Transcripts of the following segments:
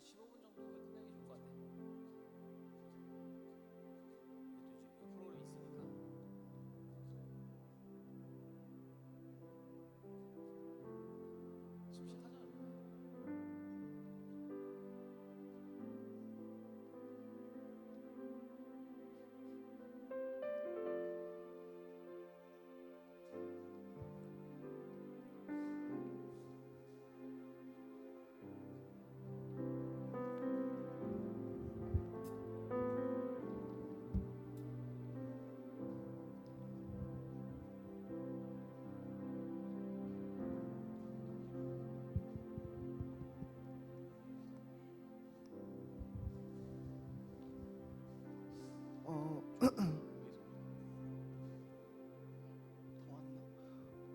15분 정도 끝내는 게 좋을 것 같아. 이것도 이제 프로그램이 있으니까. 지금 시작하잖아.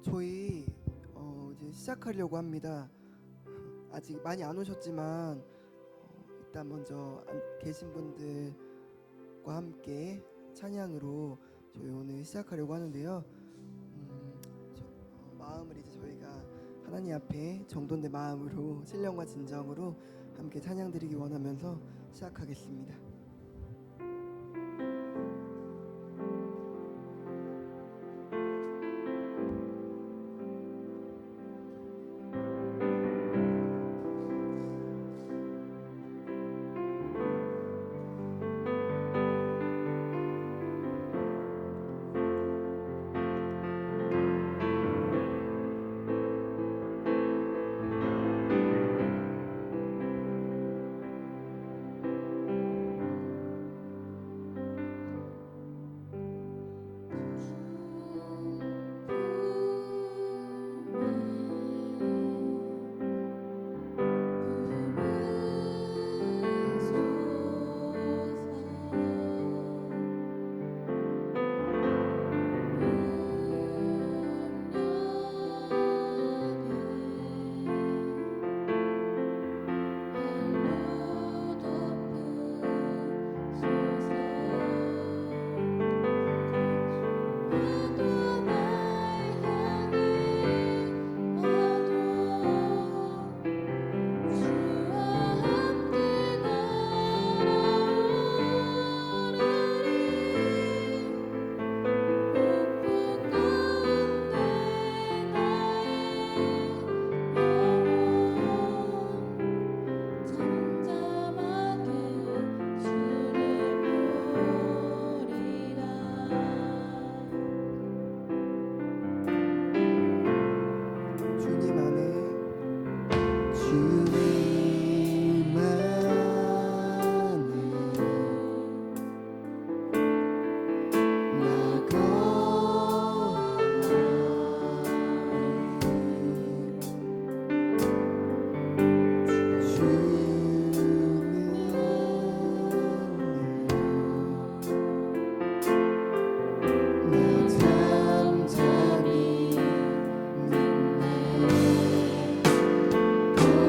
저희 이제 시작하려고 합니다. 아직 많이 안 오셨지만 일단 먼저 계신 분들과 함께 찬양으로 저희 오늘 시작하려고 하는데요. 마음을 이제 저희가 하나님 앞에 정돈된 마음으로 신령과 진정으로 함께 찬양드리기 원하면서 시작하겠습니다.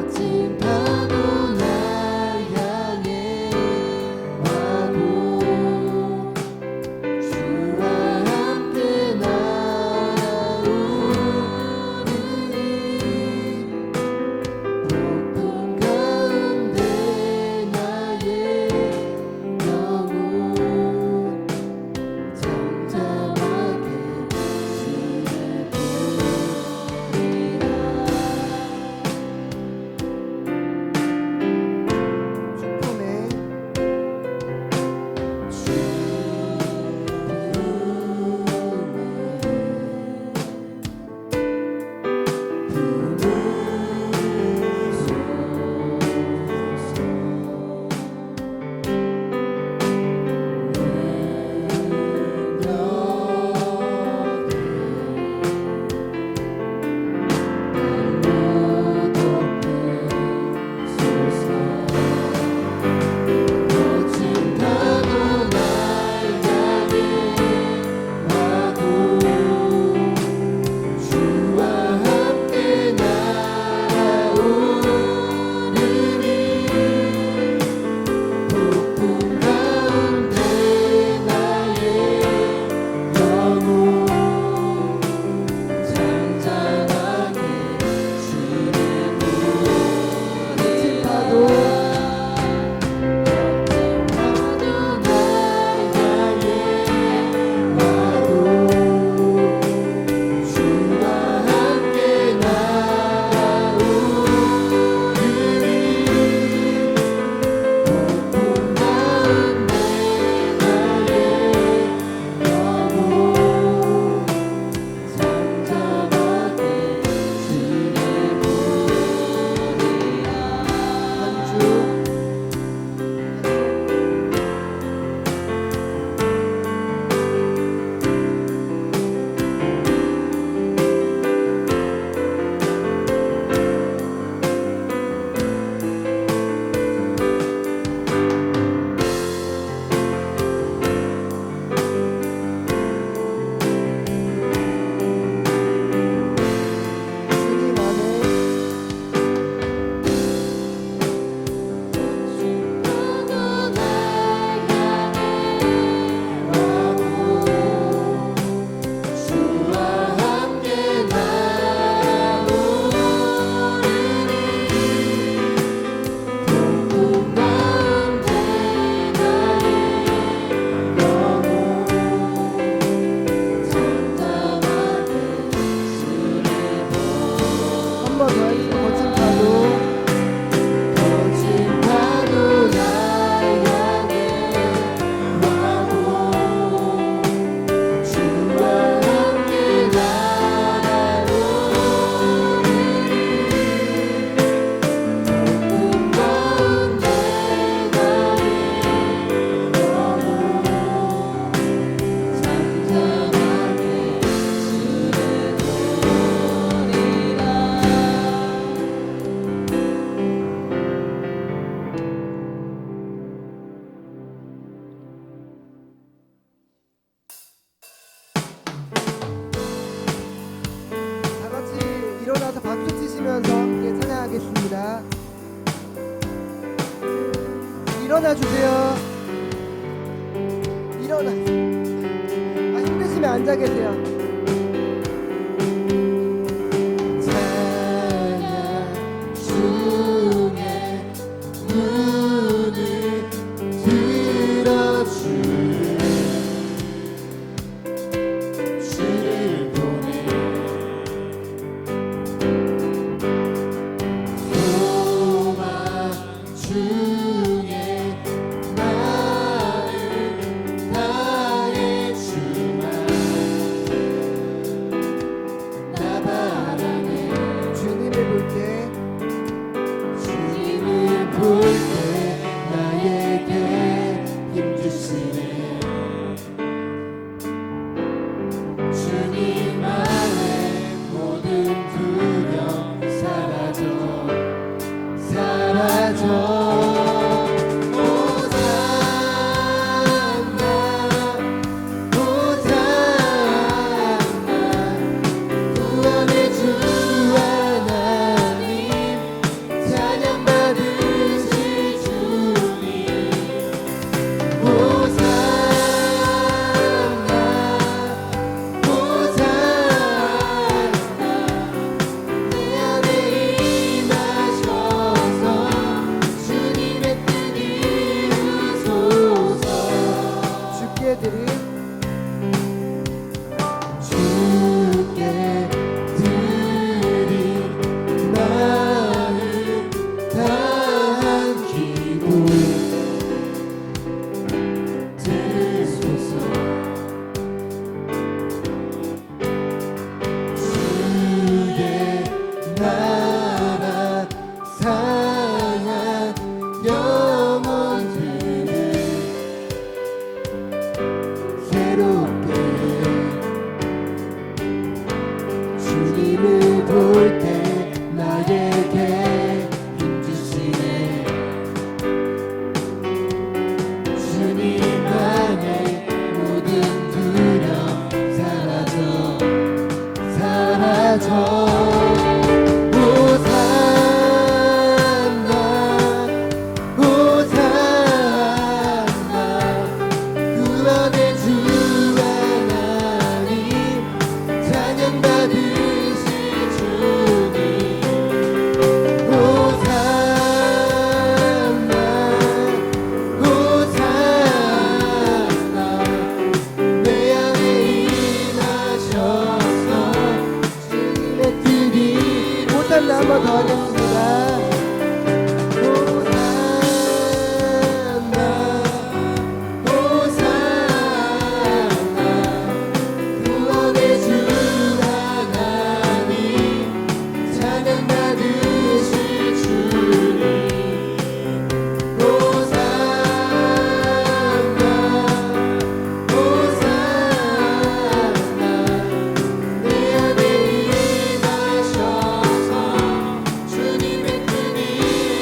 지 일어나 주세요. 일어나. 힘드시면 앉아 계세요. 찬양 중에 눈을 들어주네. 주를 보내. 소망 중에 나를 다해 주마. 나 바라네. 주님을 볼 때, 주님을 볼 때 나에게 힘주시네. 주님 안에 모든 두려움 사라져 사라져. 주님을 볼 때 나에게 힘주시네. 주님 안에 모든 두려움 사라져 사라져. 한번 더 하겠습니다. 호산나 호산나 구원의 주 하나님 찬양 받으실 주님. 호산나 호산나 내 안에 임하셔서 주님의 뜻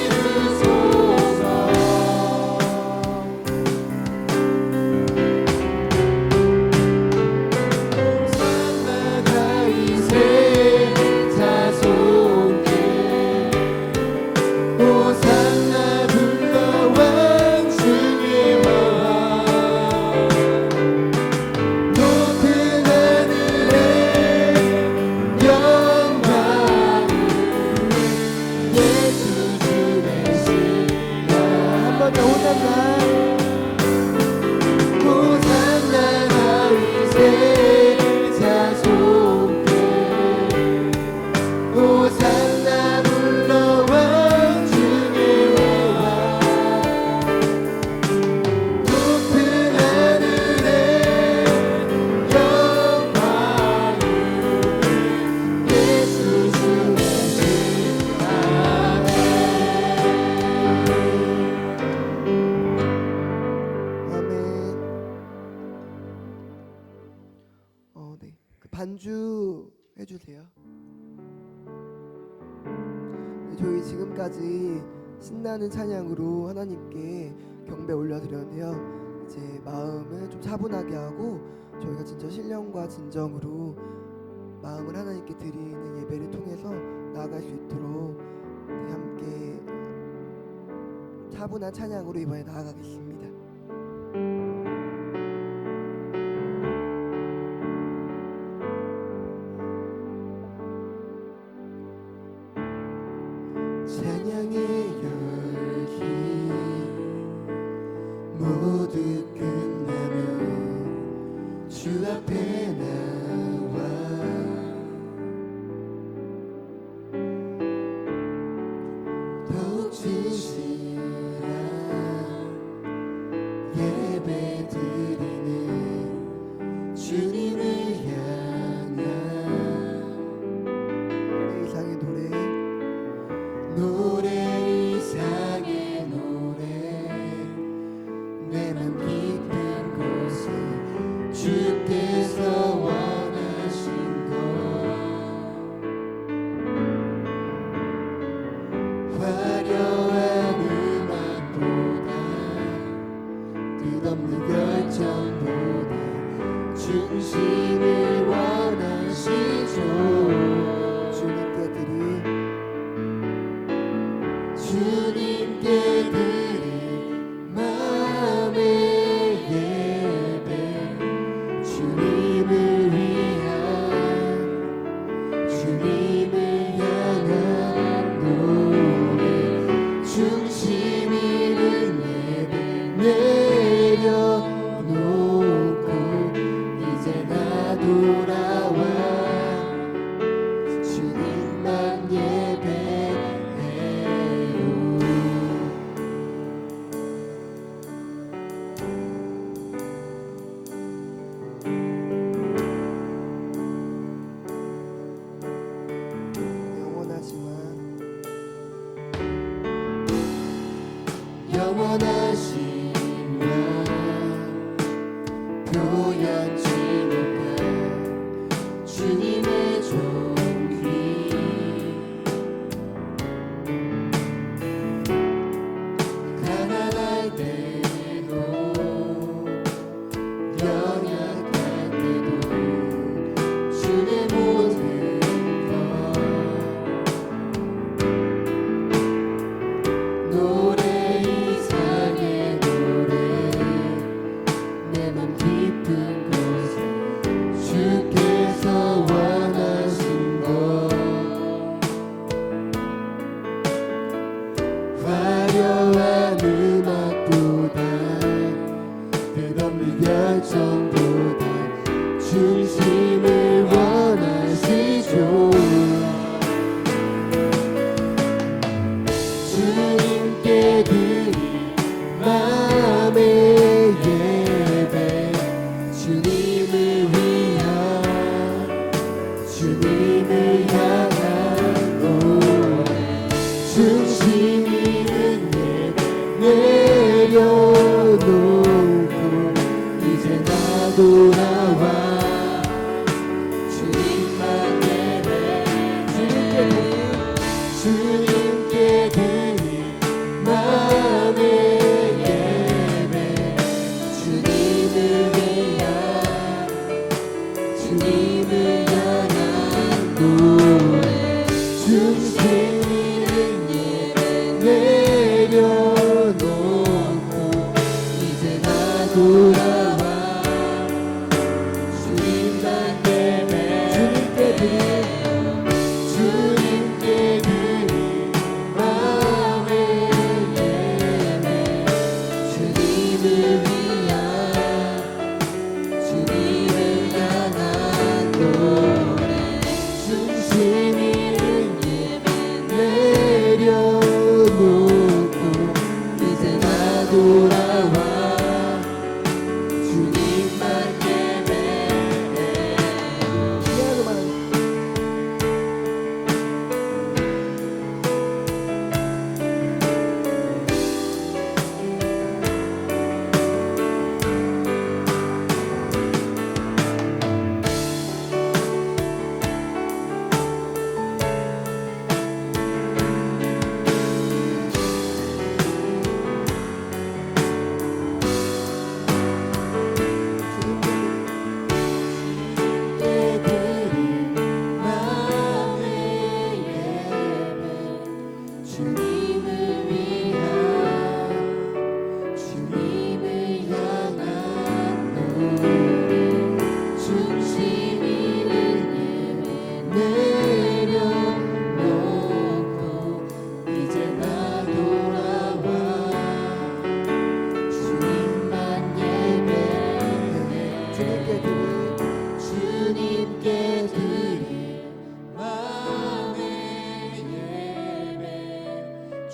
이루소서. 호산나 다윗의 자손께 호산나 불러 왕 중의 왕. 높은 하늘에 영광을 예수 주의 신랑. 한 번 더 호산나 호산나 다윗의 자손께 호산나 불러 왕 중의 왕. 높은 하늘에 영광을 예수 주의 신랑에. 아멘. 네. 그 반주 해주세요. 네, 저희 지금까지 신나는 찬양으로 하나님께 경배 올려드렸는데요. 이제 마음을 좀 차분하게 하고 저희가 진짜 신령과 진정으로 마음을 하나님께 드리는 예배를 통해서 나아갈 수 있도록 함께 차분한 찬양으로 이번에 나아가겠습니다. 찬양의 열기 모두 끝나면 주 앞에 나와 더욱 진실한 예배 드리는 주님을 향한 이상의 노래 이상의 노래 내 맘 깊은 곳에 주께서 원하신 것 화려한 음악보다 끝없는 열정보다 중심을 원하시죠. 주님께 드릴 마음의 예배 주님을 위한 주님을 향한 노래 중심 있는 예배 내려놓고 이제 나 돌아와 주님만 예배해요. 영원하신 왕 표현치 못할 주님의 존귀 가난할 때도 연약할 때도 주의 모든 것 노래 이상의 노래 내 맘 깊은 곳에 주께서 원하신 것 화려한 음악보다 끝없는 열정보다 중심을 원하시죠. 주님께 드릴 마음의 예배 주님을 위한 주님을 향한 노래 중심 있는 예배 내려놓고 이제 나 돌아와 주님만 예배 주님께 드릴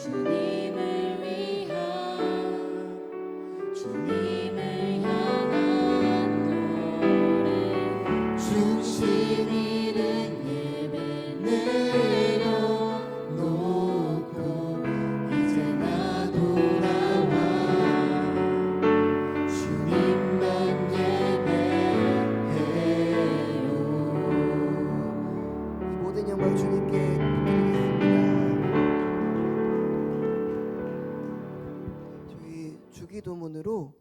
주님을 향한 노래 중심 있는 예배 내려놓고 이제 나 돌아와 주님만 예배해요. 이 모든 영광 주님께 드리겠습니다. 저희 주기도문으로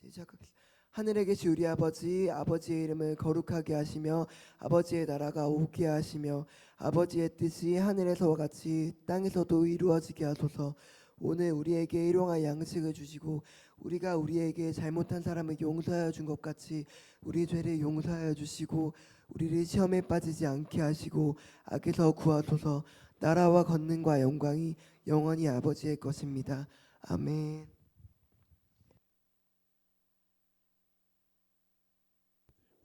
시작하겠습니다. 하늘에 계신 우리 아버지, 아버지의 이름을 거룩하게 하시며 아버지의 나라가 오게 하시며 아버지의 뜻이 하늘에서와 같이 땅에서도 이루어지게 하소서. 오늘 우리에게 일용할 양식을 주시고 우리가 우리에게 잘못한 사람을 용서하여 준 것 같이 우리 죄를 용서하여 주시고 우리를 시험에 빠지지 않게 하시고 악에서 구하소서. 나라와 권능과 영광이 영원히 아버지의 것입니다. 아멘.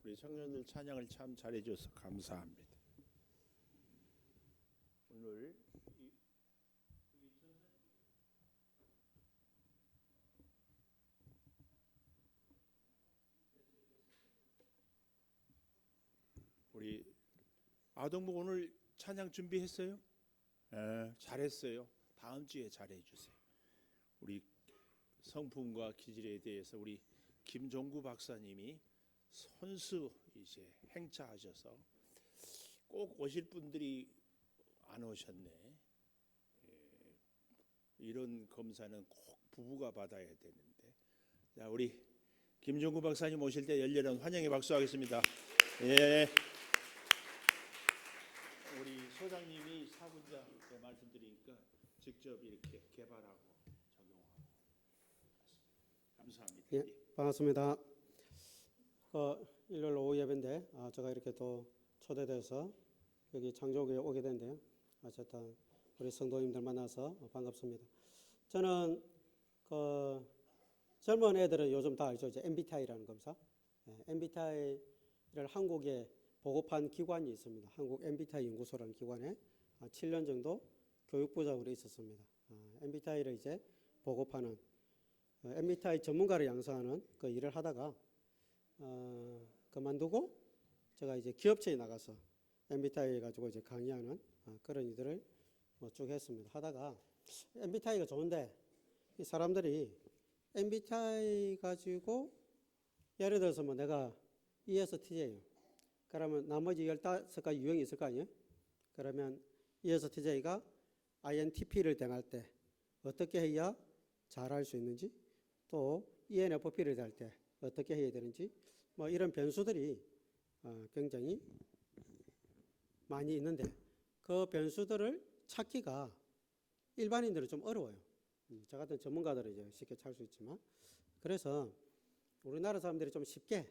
우리 청년들 찬양을 참 잘해줘서 감사합니다. 오늘 우리 아동부 오늘 찬양 준비했어요? 잘했어요. 다음 주에 잘해주세요. 우리 성품과 기질에 대해서 우리 김종구 박사님이 선수 이제 행차하셔서 꼭 오실 분들이 안 오셨네. 이런 검사는 꼭 부부가 받아야 되는데. 자, 우리 김종구 박사님 오실 때 열렬한 환영의 박수하겠습니다. 예. 우리 소장님이 사분자께 말씀드리니까 직접 이렇게 개발하고 적용하고 감사합니다. 예, 반갑습니다. 일요일 오후 예배인데 제가 이렇게 또 초대돼서 여기 장조교에 오게 된데요. 어쨌든 우리 성도님들 만나서 반갑습니다. 저는 젊은 애들은 요즘 다 알죠. 이제 MBTI라는 검사. MBTI를 한국에 보급한 기관이 있습니다. 한국 MBTI 연구소라는 기관에 7년 정도 교육부장으로 있었습니다. MBTI를 이제 보급하는 MBTI 전문가를 양성하는 그 일을 하다가 그만두고 제가 이제 기업체에 나가서 MBTI 가지고 이제 강의하는 그런 일들을 쭉 했습니다. 하다가 MBTI가 좋은데 이 사람들이 MBTI 가지고 예를 들어서 뭐 내가 ESTJ예요. 그러면 나머지 15가지 유형이 있을 거 아니에요? 그러면 ESTJ가 INTP를 대할 때 어떻게 해야 잘할 수 있는지, 또 ENFP를 대할 때 어떻게 해야 되는지, 뭐 이런 변수들이 굉장히 많이 있는데 그 변수들을 찾기가 일반인들은 좀 어려워요. 저 같은 전문가들은 이제 쉽게 찾을 수 있지만, 그래서 우리나라 사람들이 좀 쉽게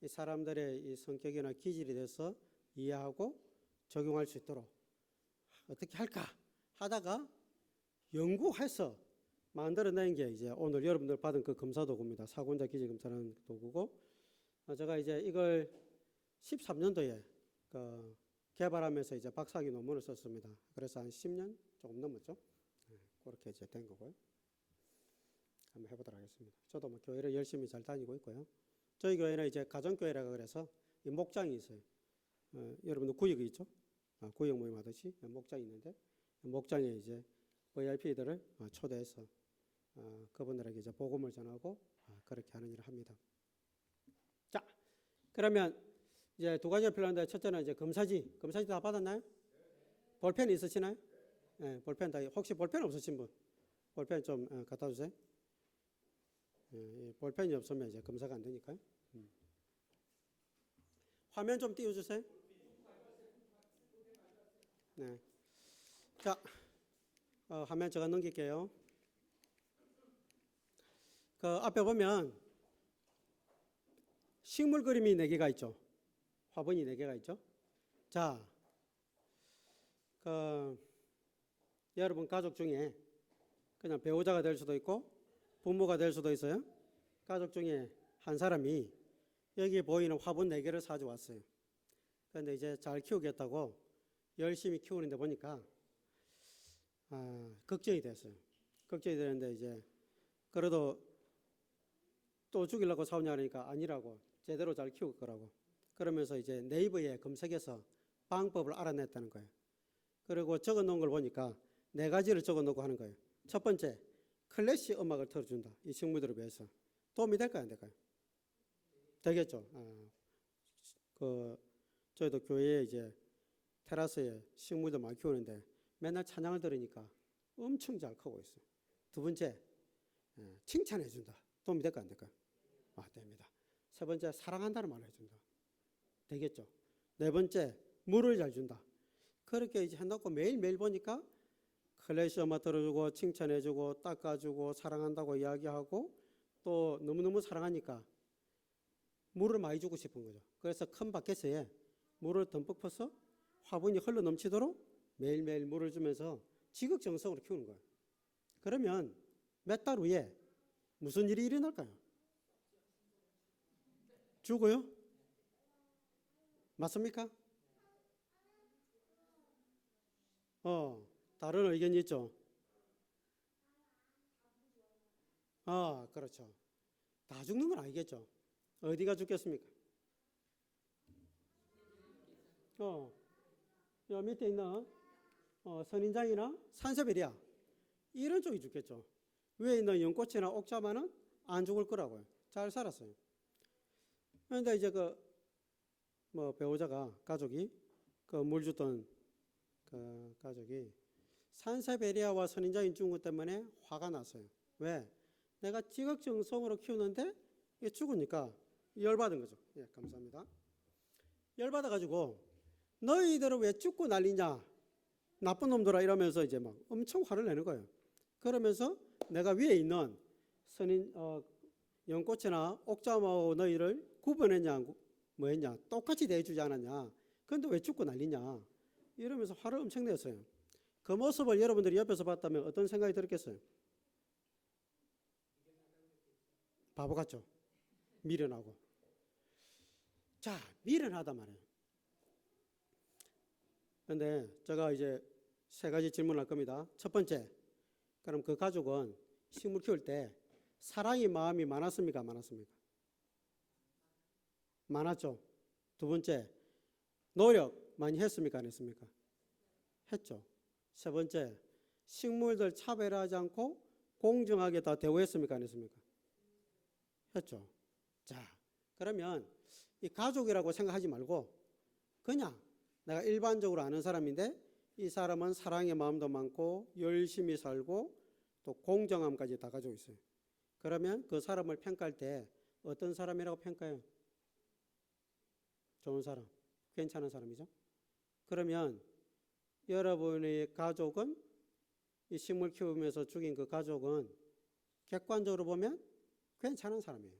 이 사람들의 이 성격이나 기질에 대해서 이해하고 적용할 수 있도록 어떻게 할까 하다가 연구해서 만들어낸 게 이제 오늘 여러분들 받은 그 검사 도구입니다. 사고자 기질 검사라는 도구고, 제가 이제 이걸 13년도에 개발하면서 이제 박사학위 논문을 썼습니다. 그래서 한 10년 조금 넘었죠. 그렇게 이제 된 거고요. 한번 해보도록 하겠습니다. 저도 뭐 교회를 열심히 잘 다니고 있고요. 저희 교회는 이제 가정교회라고 그래서 이 목장이 있어요. 여러분들 구역이 있죠? 구역 모임 하듯이 목장이 있는데 목장에 이제 VIP들을 초대해서 그분들에게 이제 복음을 전하고 그렇게 하는 일을 합니다. 자, 그러면 이제 두 가지가 필요한데, 첫째는 이제 검사지 다 받았나요? 볼펜 있으시나요? 네, 볼펜 다. 혹시 볼펜 없으신 분 볼펜 좀 갖다 주세요. 볼펜이 없으면 이제 검사가 안 되니까요. 화면 좀 띄워주세요. 네. 자, 화면 제가 넘길게요. 그 앞에 보면 식물 그림이 4개가 있죠. 화분이 4개가 있죠. 자, 여러분 가족 중에 그냥 배우자가 될 수도 있고 부모가 될 수도 있어요. 가족 중에 한 사람이 여기 보이는 화분 4개를 사줘왔어요. 그런데 이제 잘 키우겠다고 열심히 키우는데 보니까 걱정이 됐어요. 걱정이 되는데 이제 그래도 또 죽이려고 싸우냐 하니까 아니라고, 제대로 잘 키울 거라고. 그러면서 이제 네이버에 검색해서 방법을 알아냈다는 거예요. 그리고 적어 놓은 걸 보니까 4가지를 적어 놓고 하는 거예요. 첫 번째, 클래식 음악을 틀어준다. 이 식물들을 위해서. 도움이 될까요, 안 될까요? 되겠죠. 저희도 교회에 이제 테라스에 식물들 많이 키우는데 맨날 찬양을 들으니까 엄청 잘 크고 있어요. 두 번째, 칭찬해 준다. 도움이 될까요, 안 될까요? 됩니다. 세 번째, 사랑한다는 말을 해준다. 되겠죠. 네 번째, 물을 잘 준다. 그렇게 이제 해놓고 매일매일 보니까 클래식 음악 들어주고 칭찬해주고 닦아주고 사랑한다고 이야기하고 또 너무너무 사랑하니까 물을 많이 주고 싶은 거죠. 그래서 큰 바켓에 물을 듬뿍 퍼서 화분이 흘러 넘치도록 매일매일 물을 주면서 지극정성으로 키우는 거예요. 그러면 몇 달 후에 무슨 일이 일어날까요? 죽어요? 맞습니까? 다른 의견이 있죠? 그렇죠. 다 죽는 건 아니겠죠. 어디가 죽겠습니까? 요 밑에 있는 선인장이나 산세베리아 이런 쪽이 죽겠죠. 위에 있는 연꽃이나 옥자마는 안 죽을 거라고요. 잘 살았어요. 그런데 이제 배우자가 가족이 물 주던 그 가족이 산세베리아와 선인장이 죽은 것 때문에 화가 났어요. 왜? 내가 지극정성으로 키우는데 이게 죽으니까 열받은 거죠. 예, 감사합니다. 열받아가지고 너희들은 왜 죽고 난리냐? 나쁜 놈들아 이러면서 이제 막 엄청 화를 내는 거예요. 그러면서 내가 위에 있는 연꽃이나 옥자마하고 너희를 구분했냐, 뭐 했냐, 똑같이 대해주지 않았냐. 그런데 왜 죽고 난리냐? 이러면서 화를 엄청 냈어요. 그 모습을 여러분들이 옆에서 봤다면 어떤 생각이 들었겠어요? 바보 같죠? 미련하고. 자, 미련하단 말이에요. 그런데 제가 이제 3가지 질문을 할 겁니다. 첫 번째, 그럼 그 가족은 식물 키울 때 사랑의 마음이 많았습니까? 많았습니까? 많았죠. 두 번째, 노력 많이 했습니까? 안 했습니까? 했죠. 세 번째, 식물들 차별하지 않고 공정하게 다 대우했습니까? 안 했습니까? 했죠. 자, 그러면 이 가족이라고 생각하지 말고 그냥 내가 일반적으로 아는 사람인데 이 사람은 사랑의 마음도 많고 열심히 살고 또 공정함까지 다 가지고 있어요. 그러면 그 사람을 평가할 때 어떤 사람이라고 평가해요? 좋은 사람, 괜찮은 사람이죠. 그러면 여러분의 가족은 이 식물 키우면서 죽인 그 가족은 객관적으로 보면 괜찮은 사람이에요.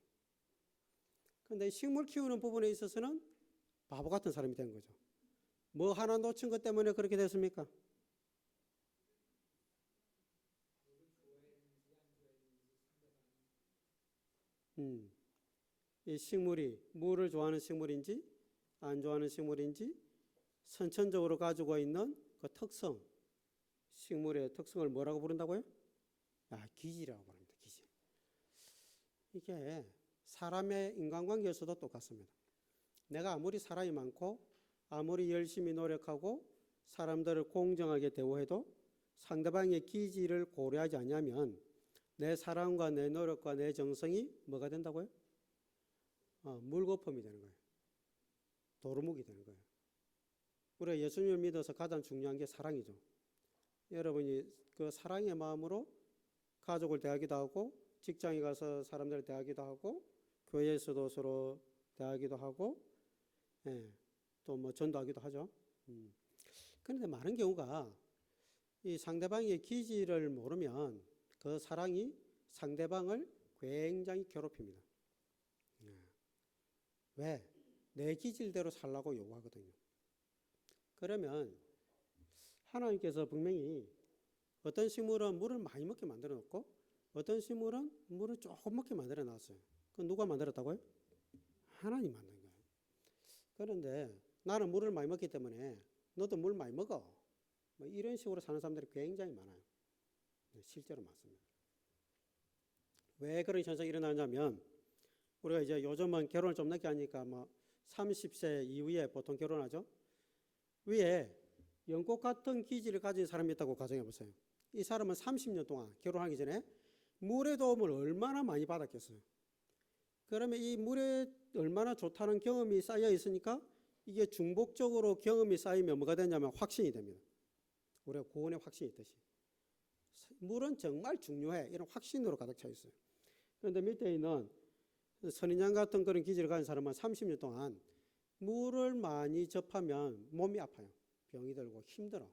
그런데 식물 키우는 부분에 있어서는 바보 같은 사람이 된 거죠. 뭐 하나 놓친 것 때문에 그렇게 됐습니까? 이 식물이 물을 좋아하는 식물인지 안 좋아하는 식물인지 선천적으로 가지고 있는 그 특성, 식물의 특성을 뭐라고 부른다고요? 기질이라고 부릅니다. 기질. 이게 사람의 인간관계에서도 똑같습니다. 내가 아무리 사랑이 많고 아무리 열심히 노력하고 사람들을 공정하게 대우해도 상대방의 기질을 고려하지 않으면 내 사랑과 내 노력과 내 정성이 뭐가 된다고요? 물거품이 되는 거예요. 도루묵이 되는 거예요. 우리가 예수님을 믿어서 가장 중요한 게 사랑이죠. 여러분이 그 사랑의 마음으로 가족을 대하기도 하고 직장에 가서 사람들을 대하기도 하고 교회에서도 서로 대하기도 하고 또 뭐 전도하기도 하죠. 그런데 많은 경우가 이 상대방의 기질을 모르면 그 사랑이 상대방을 굉장히 괴롭힙니다. 왜? 내 기질대로 살라고 요구하거든요. 그러면 하나님께서 분명히 어떤 식물은 물을 많이 먹게 만들어 놓고 어떤 식물은 물을 조금 먹게 만들어 놨어요. 그건 누가 만들었다고요? 하나님 만든 거예요. 그런데 나는 물을 많이 먹기 때문에 너도 물 많이 먹어. 뭐 이런 식으로 사는 사람들이 굉장히 많아요. 네, 실제로 많습니다. 왜 그런 현상이 일어나냐면 우리가 이제 요즘은 결혼을 좀 늦게 하니까 뭐 30세 이후에 보통 결혼하죠. 위에 연꽃 같은 기질을 가진 사람이 있다고 가정해 보세요. 이 사람은 30년 동안 결혼하기 전에 물의 도움을 얼마나 많이 받았겠어요. 그러면 이 물에 얼마나 좋다는 경험이 쌓여 있으니까 이게 중복적으로 경험이 쌓이면 뭐가 되냐면 확신이 됩니다. 우리가 구원의 확신이 있듯이. 물은 정말 중요해. 이런 확신으로 가득 차 있어요. 그런데 밑에 있는 선인장 같은 그런 기질을 가진 사람은 30년 동안 물을 많이 접하면 몸이 아파요. 병이 들고 힘들어.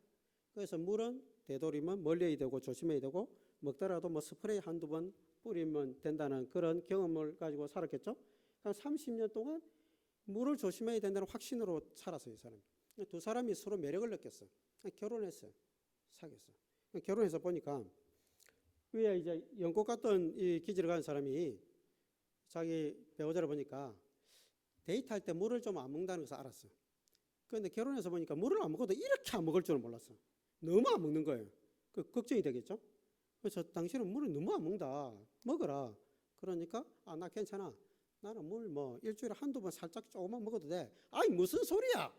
그래서 물은 되도록이면 멀리해야 되고 조심해야 되고 먹더라도 뭐 스프레이 한두 번 뿌리면 된다는 그런 경험을 가지고 살았겠죠. 한 30년 동안 물을 조심해야 된다는 확신으로 살았어요. 이 사람이. 두 사람이 서로 매력을 느꼈어요. 결혼했어요. 사귀었어요. 결혼해서 보니까 위에 이제 연꽃 같은 이 기질을 가진 사람이 자기 배우자를 보니까 데이트할 때 물을 좀 안 먹는다는 것을 알았어요. 그런데 결혼해서 보니까 물을 안 먹어도 이렇게 안 먹을 줄은 몰랐어. 너무 안 먹는 거예요. 그 걱정이 되겠죠. 그래서 당신은 물을 너무 안 먹는다. 먹어라. 그러니까 나 괜찮아. 나는 물 뭐 일주일에 한두 번 살짝 조금만 먹어도 돼. 아이 무슨 소리야.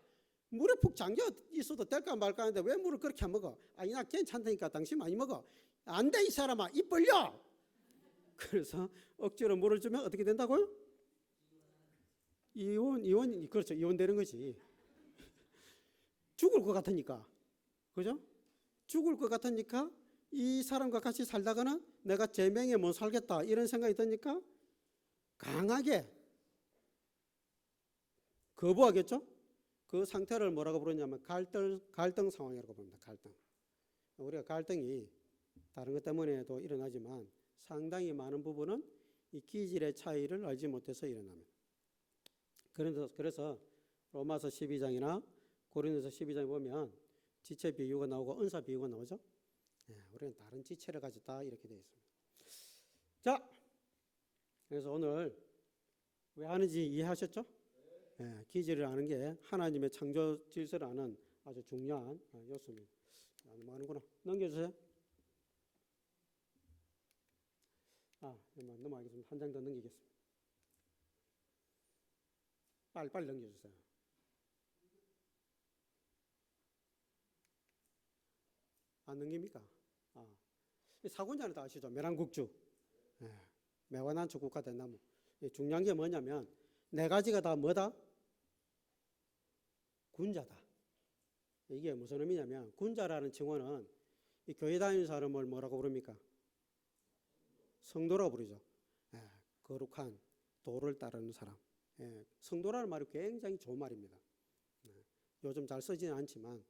물에 푹 잠겨 있어도 될까 말까 하는데 왜 물을 그렇게 안 먹어. 아니 나 괜찮다니까 당신 많이 먹어. 안 돼 이 사람아. 입 벌려. 그래서 억지로 물을 주면 어떻게 된다고요? 이혼 그렇죠. 이혼되는 거지. 죽을 것 같으니까. 그죠? 죽을 것 같으니까 이 사람과 같이 살다가는 내가 제명에 못 살겠다 이런 생각이 드니까 강하게 거부하겠죠? 그 상태를 뭐라고 부르냐면 갈등 상황이라고 부릅니다. 갈등. 우리가 갈등이 다른 것 때문에도 일어나지만 상당히 많은 부분은 이 기질의 차이를 알지 못해서 일어납니다. 그래서 로마서 12장이나 고린도서 12장에 보면 지체 비유가 나오고 은사 비유가 나오죠. 우리는 다른 지체를 가졌다 이렇게 되어 있습니다. 자, 그래서 오늘 왜 하는지 이해하셨죠? 기질을 아는 게 하나님의 창조 질서를 아는 아주 중요한 요소입니다. 넘어가는구나. 넘겨주세요. 넘어가겠습니다. 한 장 더 넘기겠습니다. 빨리 넘겨주세요. 안 넘깁니까? 사군자는 다 아시죠? 매랑국주. 매화난초 국화대나무. 중요한 게 뭐냐면 네 가지가 다 뭐다? 군자다. 이게 무슨 의미냐면 군자라는 칭호는 이 교회 다니는 사람을 뭐라고 부릅니까? 성도라고 부르죠. 거룩한 도를 따르는 사람. 성도라는 말이 굉장히 좋은 말입니다. 요즘 잘 쓰지는 않지만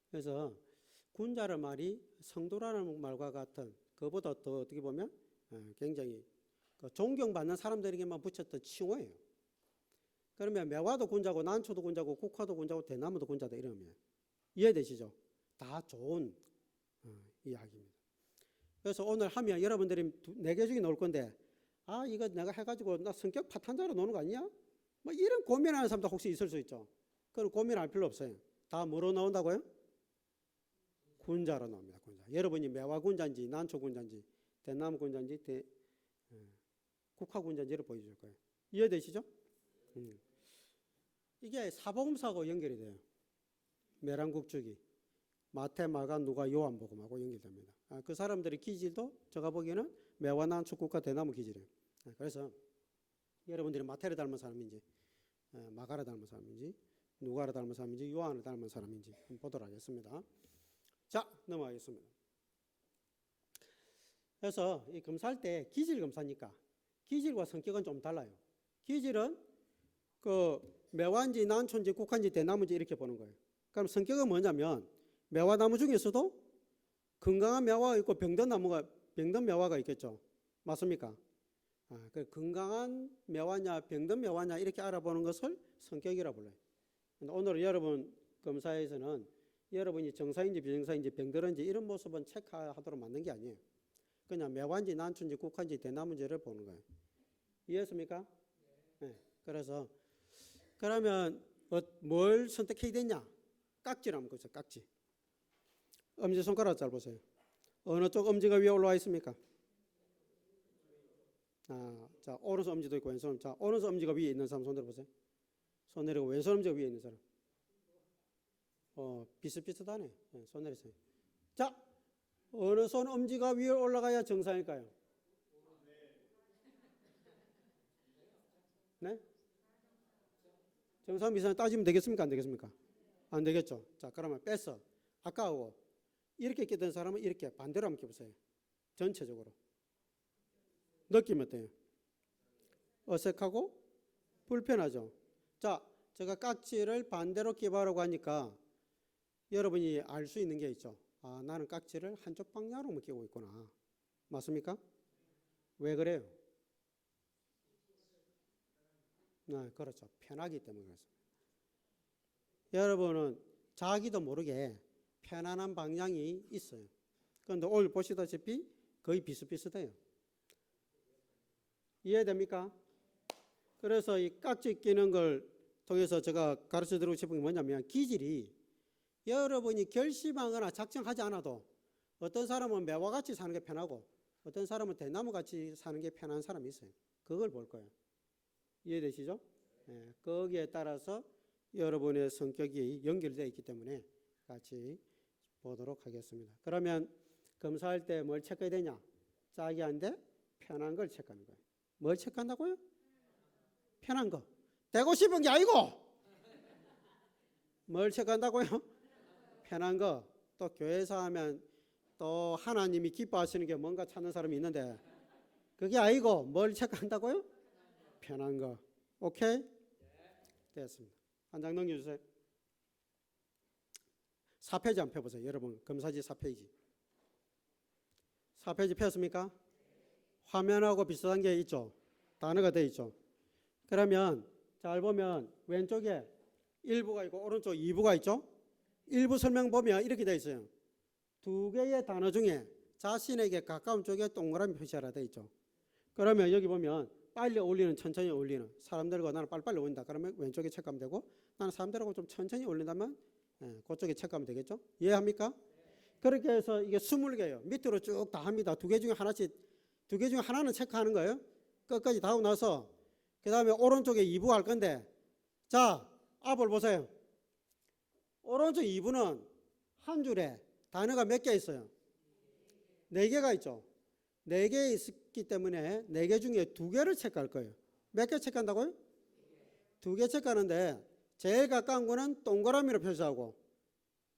그래서 군자라는 말이 성도라는 말과 같은 그보다 더 어떻게 보면 굉장히 존경받는 사람들에게만 붙였던 칭호예요. 그러면 매화도 군자고 난초도 군자고 국화도 군자고 대나무도 군자다 이러면 이해되시죠? 다 좋은 이야기입니다. 그래서 오늘 하면 여러분들이 4개 중에 나올 건데 이거 내가 해가지고 나 성격 파탄자로 노는 거 아니야? 뭐 이런 고민하는 사람도 혹시 있을 수 있죠. 그럼 고민할 필요 없어요. 다 뭐로 나온다고요? 군자로 나옵니다. 군자. 여러분이 매화 군자인지 난초 군자인지 대나무 군자인지 국화 군자인지를 보여줄 거예요. 이해되시죠? 이게 사복음서하고 연결이 돼요. 매랑국주기 마태, 마가, 누가, 요한복음하고 연결됩니다. 그 사람들의 기질도 제가 보기에는 매화, 난초, 국화, 대나무 기질이에요. 그래서 여러분들이 마태를 닮은 사람인지 마가를 닮은 사람인지 누가를 닮은 사람인지 요한을 닮은 사람인지 한번 보도록 하겠습니다. 자, 넘어가겠습니다. 그래서 이 검사할 때 기질 검사니까 기질과 성격은 좀 달라요. 기질은 그 매화인지 난초인지 국화인지 대나무인지 이렇게 보는 거예요. 그럼 성격은 뭐냐면 매화나무 중에서도 건강한 매화가 있고 병든 매화가 있겠죠. 맞습니까? 그 건강한 매화냐 병든 매화냐 이렇게 알아보는 것을 성격이라 불러요. 근데 오늘 여러분 검사에서는 여러분이 정상인지 비정상인지 병들은지 이런 모습은 체크하도록 만든 게 아니에요. 그냥 매화인지 난초인지 국화인지 대나무인지를 보는 거예요. 이해했습니까? 네. 그래서 그러면 뭘 선택해야 되냐? 깍지라면 그렇죠. 깍지. 엄지손가락 잘 보세요. 어느 쪽 엄지가 위에 올라와 있습니까? 자, 오른손 엄지도 있고 왼손. 자, 오른손 엄지가 위에 있는 사람 손 들어보세요. 손 내리고 왼손 엄지가 위에 있는 사람. 비슷비슷하네. 네, 손 내리세요. 자, 어느 손 엄지가 위에 올라가야 정상일까요? 네? 정상 비상 따지면 되겠습니까? 안 되겠습니까? 안 되겠죠. 자, 그러면 뺐어. 아까하고 이렇게 끼던 사람은 이렇게 반대로 한번 껴보세요. 전체적으로. 느낌 어때요? 어색하고 불편하죠. 자, 제가 깍지를 반대로 끼바라고 하니까 여러분이 알 수 있는 게 있죠. 나는 깍지를 한쪽 방향으로만 끼고 있구나. 맞습니까? 왜 그래요? 네, 그렇죠. 편하기 때문에 그렇습니다. 여러분은 자기도 모르게 편안한 방향이 있어요. 그런데 오늘 보시다시피 거의 비슷비슷해요. 이해됩니까? 그래서 이 깍지 끼는 걸 통해서 제가 가르쳐 드리고 싶은 게 뭐냐면 기질이 여러분이 결심하거나 작정하지 않아도 어떤 사람은 매와 같이 사는 게 편하고 어떤 사람은 대나무 같이 사는 게 편한 사람이 있어요. 그걸 볼 거예요. 이해되시죠? 네, 거기에 따라서 여러분의 성격이 연결되어 있기 때문에 같이 보도록 하겠습니다. 그러면 검사할 때 뭘 체크해야 되냐? 짝이 안 돼? 편한 걸 체크하는 거예요. 뭘 체크한다고요? 편한 거. 되고 싶은 게 아니고 뭘 체크한다고요? 편한 거. 또 교회에서 하면 또 하나님이 기뻐하시는 게 뭔가 찾는 사람이 있는데 그게 아니고 뭘 체크한다고요? 편한 거. 오케이? 됐습니다. 한 장 넘겨주세요. 4페이지 한번 펴보세요. 여러분 검사지 4페이지. 4페이지 폈습니까? 화면하고 비슷한 게 있죠. 단어가 되어 있죠. 그러면 잘 보면 왼쪽에 1부가 있고 오른쪽 2부가 있죠. 1부 설명 보면 이렇게 되어 있어요. 두 개의 단어 중에 자신에게 가까운 쪽에 동그라미 표시하라 되어 있죠. 그러면 여기 보면 빨리 올리는, 천천히 올리는. 사람들과 나는 빨리빨리 올린다. 그러면 왼쪽에 체크하면 되고 나는 사람들하고 좀 천천히 올린다면 그쪽에 체크하면 되겠죠. 이해합니까? 그렇게 해서 이게 20개예요. 밑으로 쭉 다 합니다. 두 개 중에 하나씩, 두 개 중에 하나는 체크하는 거예요. 끝까지 다 하고 나서 그 다음에 오른쪽에 2부 할 건데 자, 앞을 보세요. 오른쪽 2부는 한 줄에 단어가 몇 개 있어요? 4개가 있죠. 4개 있기 때문에 4개 중에 2개를 체크할 거예요. 몇 개 체크한다고요? 2개 체크하는데 제일 가까운 거는 동그라미로 표시하고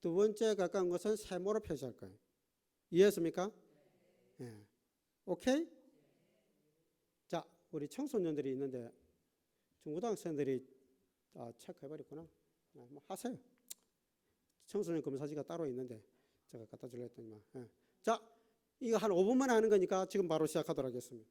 두 번째 가까운 것은 세모로 표시할 거예요. 이해했습니까? 네. 오케이? 자, 우리 청소년들이 있는데 중고등학생들이 체크해버렸구나. 뭐 하세요. 청소년 검사지가 따로 있는데 제가 갖다 주려 했더니만. 자, 이거 한 5분만 하는 거니까 지금 바로 시작하도록 하겠습니다.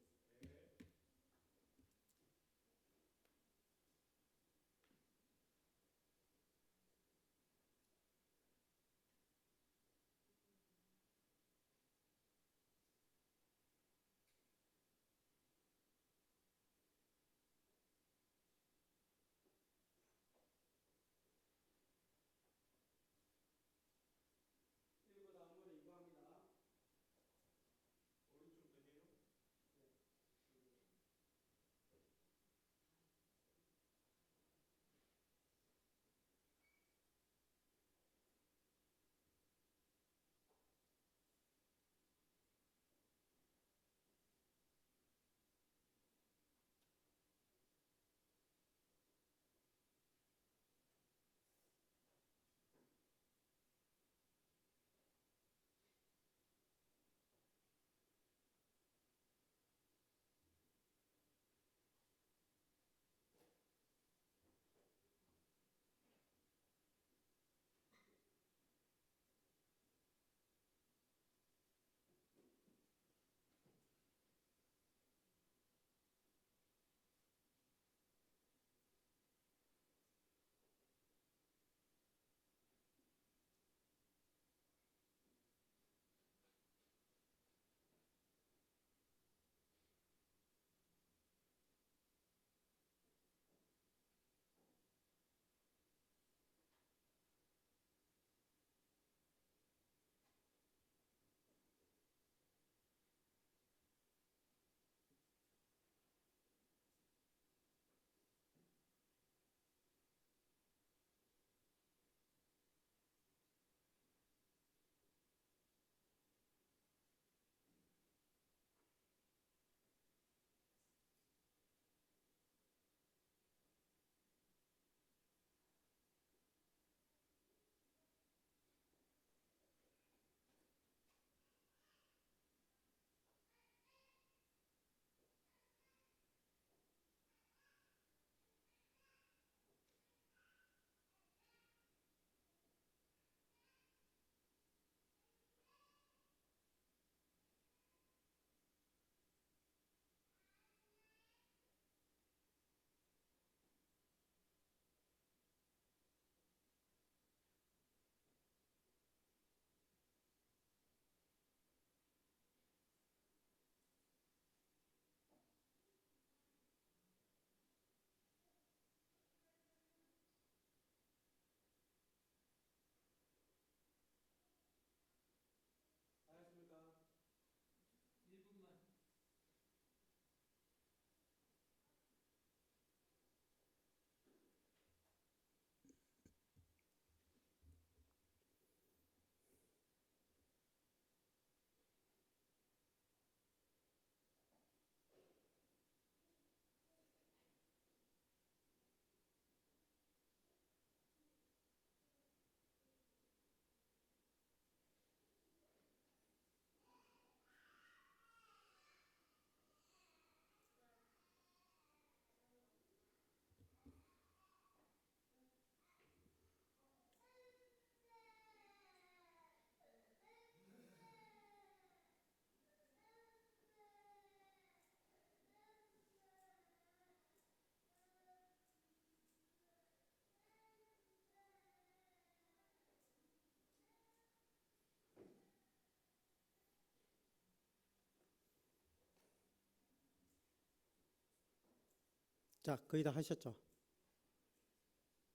자, 거의 다 하셨죠?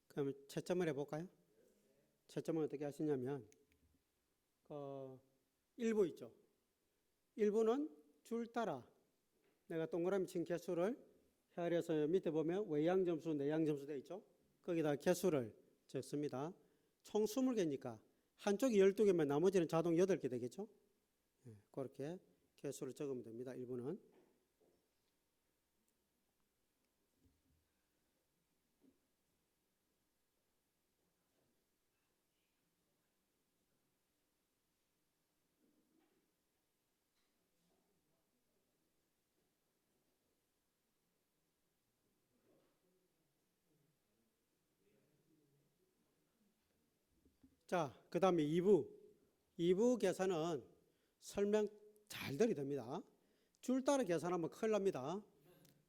그럼 채점을 해볼까요? 채점을 어떻게 하시냐면 1부 있죠. 1부는 줄 따라 내가 동그라미 친 개수를 헤아려서 밑에 보면 외양 점수, 내양 점수 되어 있죠. 거기다 개수를 적습니다. 총 20개니까 한쪽이 12개면 나머지는 자동 8개 되겠죠. 그렇게 개수를 적으면 됩니다. 1부는. 자, 그 다음에 2부. 2부 계산은 설명 잘 들이됩니다. 줄 따라 계산하면 큰일 납니다.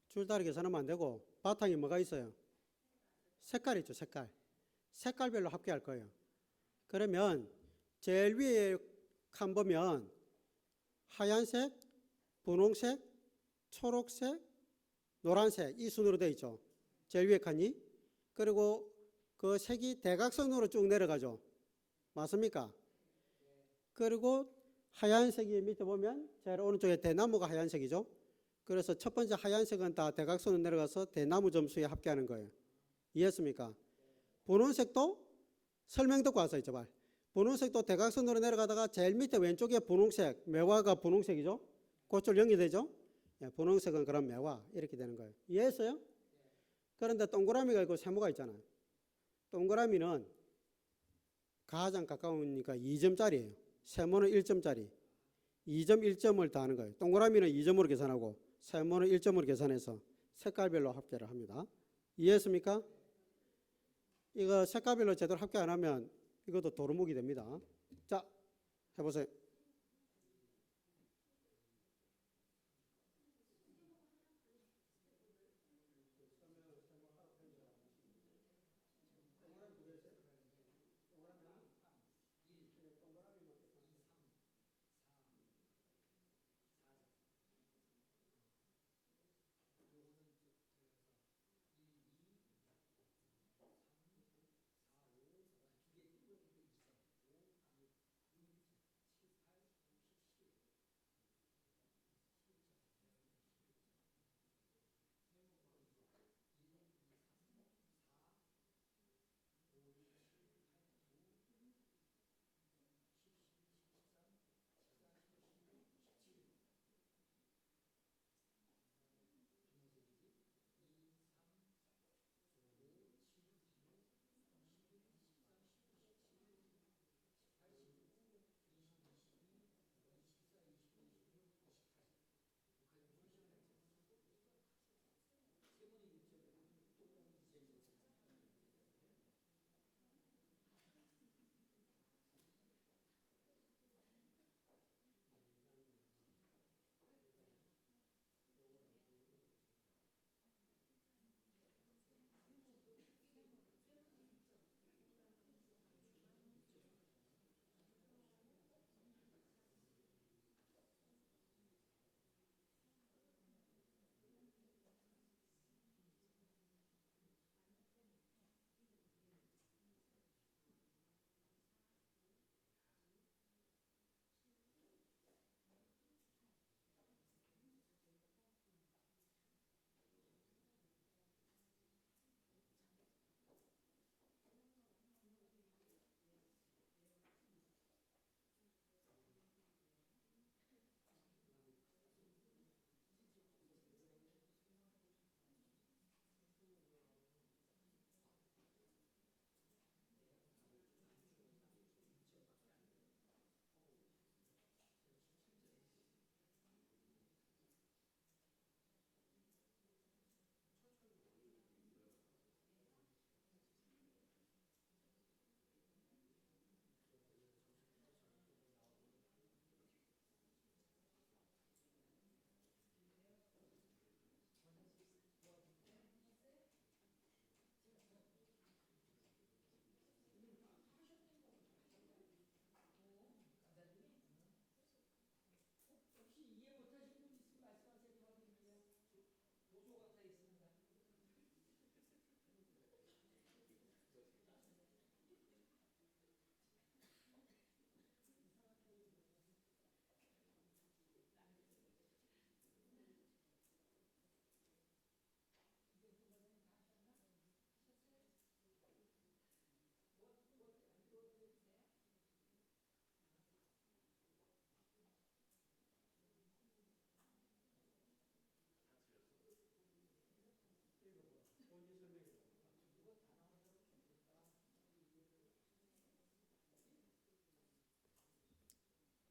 줄 따라 계산하면 안 되고 바탕에 뭐가 있어요? 색깔 있죠, 색깔. 색깔별로 합계할 거예요. 그러면 제일 위에 칸 보면 하얀색, 분홍색, 초록색, 노란색 이 순으로 되어 있죠. 제일 위에 칸이. 그리고 그 색이 대각선으로 쭉 내려가죠. 맞습니까? 그리고 하얀색이 밑에 보면 제일 오른쪽에 대나무가 하얀색이죠. 그래서 첫 번째 하얀색은 다 대각선으로 내려가서 대나무 점수에 합계하는 거예요. 이해했습니까? 분홍색도 설명 듣고 와서 있죠. 분홍색도 대각선으로 내려가다가 제일 밑에 왼쪽에 분홍색, 매화가 분홍색이죠. 그쪽 연결되죠. 분홍색은 그럼 매화 이렇게 되는 거예요. 이해했어요? 그런데 동그라미가 있고 세모가 있잖아요. 동그라미는 가장 가까우니까 2점짜리예요. 세모는 1점짜리. 2점 1점을 더하는 거예요. 동그라미는 2점으로 계산하고 세모는 1점으로 계산해서 색깔별로 합계를 합니다. 이해했습니까? 이거 색깔별로 제대로 합계 안 하면 이것도 도루묵이 됩니다. 자, 해보세요.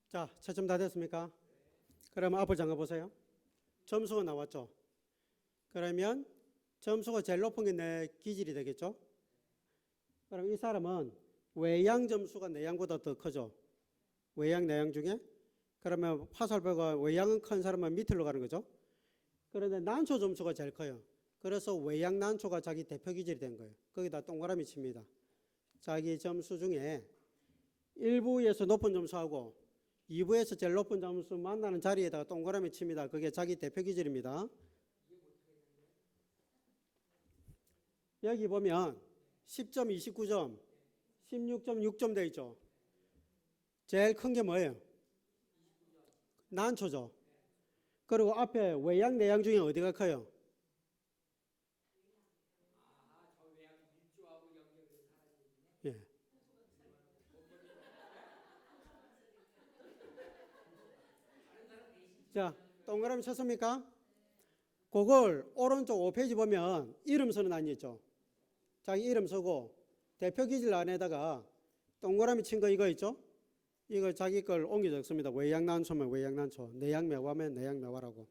자, 채점 다 됐습니까? 그러면 앞을 잠가 보세요. 점수가 나왔죠. 그러면 점수가 제일 높은 게 내 기질이 되겠죠. 그럼 이 사람은 외양 점수가 내양보다 더 크죠. 외양, 내양 중에. 그러면 화살표가 외양은 큰 사람은 밑으로 가는 거죠. 그런데 난초 점수가 제일 커요. 그래서 외양 난초가 자기 대표 기질이 된 거예요. 거기다 동그라미 칩니다. 자기 점수 중에 1부에서 높은 점수하고 2부에서 제일 높은 점수 만나는 자리에다가 동그라미 칩니다. 그게 자기 대표 기질입니다. 여기 보면 10점, 29점, 16점, 6점 되어 있죠. 제일 큰 게 뭐예요? 난초죠. 그리고 앞에 외양, 내양 중에 어디가 커요? 예. 자, 동그라미 쳤습니까? 그걸 오른쪽 5페이지 보면 이름 쓰는 안이 있죠. 자기 이름 쓰고 대표 기질 안에다가 동그라미 친 거 이거 있죠? 이거 자기 걸 옮겨 적습니다. 외양난초면 외양난초, 내양매화면 내양매화라고.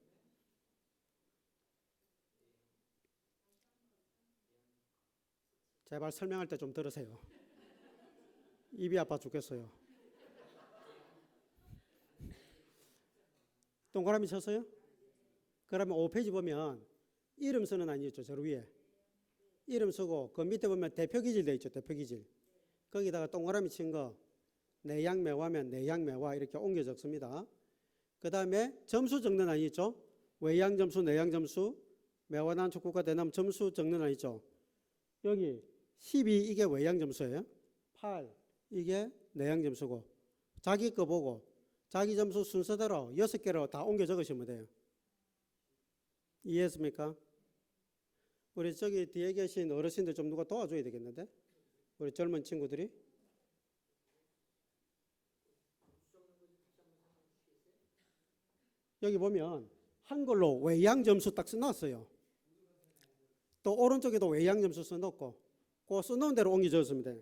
제발 설명할 때 좀 들으세요. 입이 아파 죽겠어요. 동그라미 쳤어요? 그러면 5페이지 보면 이름 쓰는 안이 있죠. 저 위에. 이름 쓰고 그 밑에 보면 대표 기질 돼 있죠. 대표 기질. 거기다가 동그라미 친 거 내양매화면 내양매화 이렇게 옮겨 적습니다. 그 다음에 점수 적는 안이 있죠. 외양 점수, 내양 점수, 매화난초 국가 대남 점수 적는 안 있죠. 여기 12 이게 외양 점수예요. 8 이게 내양 점수고 자기 거 보고 자기 점수 순서대로 6개로 다 옮겨 적으시면 돼요. 이해했습니까? 우리 저기 뒤에 계신 어르신들 좀 누가 도와줘야 되겠는데? 우리 젊은 친구들이. 여기 보면 한글로 외양 점수 딱 써놨어요. 또 오른쪽에도 외양 점수 써놓고 그 써놓은 대로 옮겨 적으면 돼요.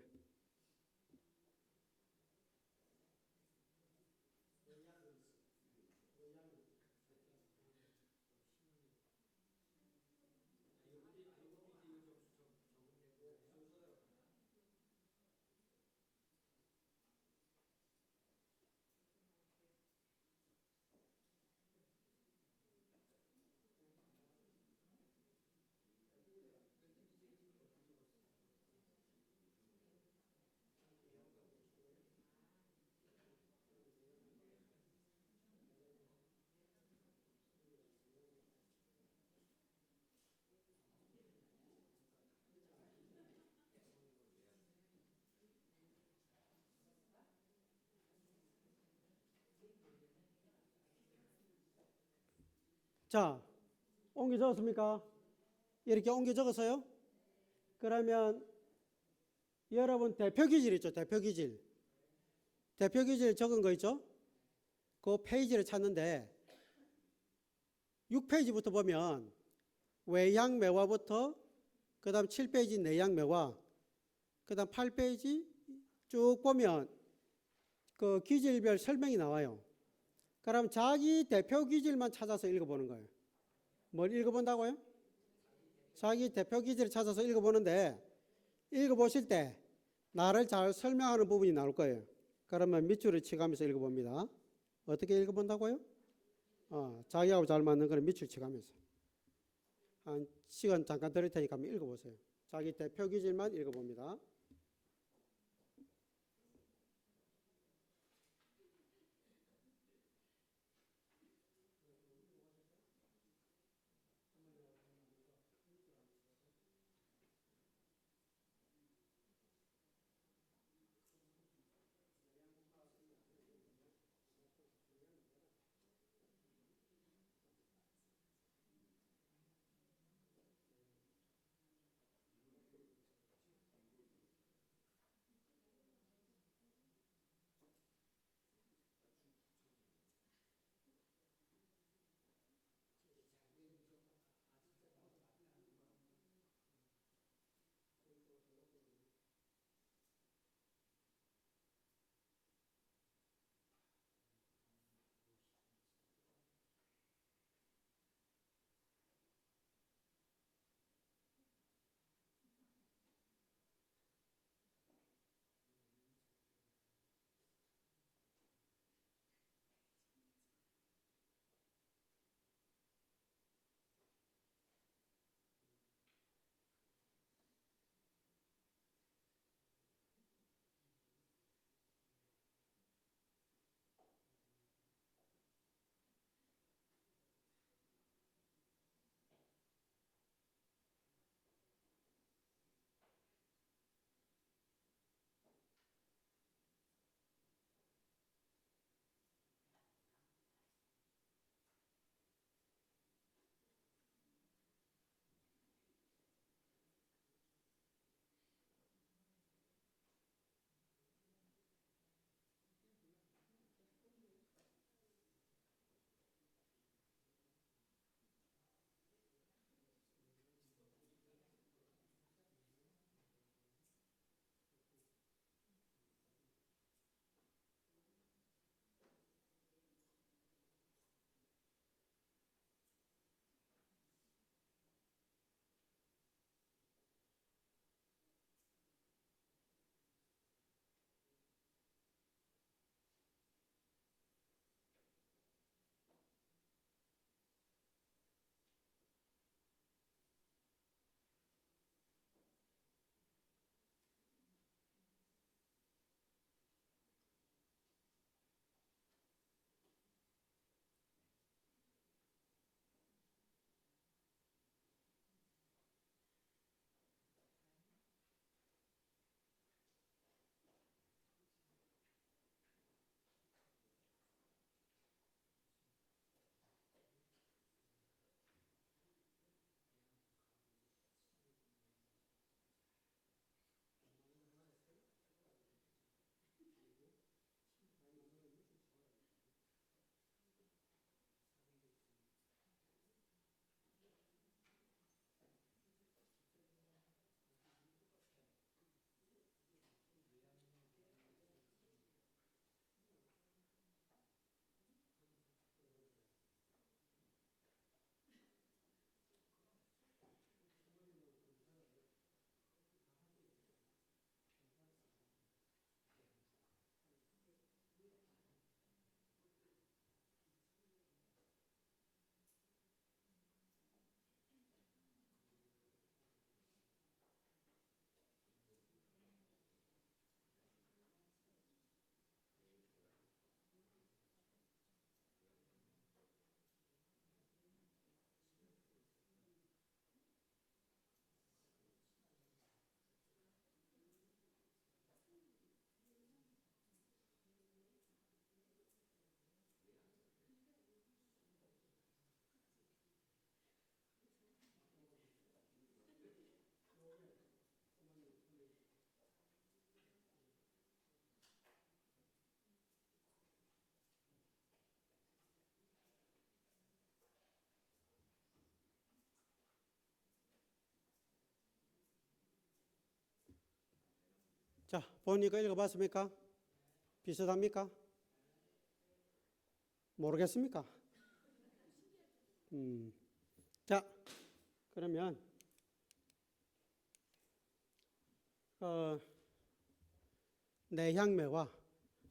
자, 옮겨 적었습니까? 이렇게 옮겨 적었어요? 그러면 여러분 대표 기질 있죠? 대표 기질. 대표 기질 적은 거 있죠? 그 페이지를 찾는데 6페이지부터 보면 외양 매화부터 그 다음 7페이지 내양 매화 그 다음 8페이지 쭉 보면 그 기질별 설명이 나와요. 그럼 자기 대표 기질만 찾아서 읽어보는 거예요. 뭘 읽어본다고요? 자기 대표 기질을 찾아서 읽어보는데 읽어보실 때 나를 잘 설명하는 부분이 나올 거예요. 그러면 밑줄을 치가면서 읽어봅니다. 어떻게 읽어본다고요? 자기하고 잘 맞는 거는 밑줄 치가면서. 한 시간 잠깐 드릴 테니까 한번 읽어보세요. 자기 대표 기질만 읽어봅니다. 자, 보니까 읽어봤습니까? 비슷합니까? 모르겠습니까? 자, 그러면 내향매화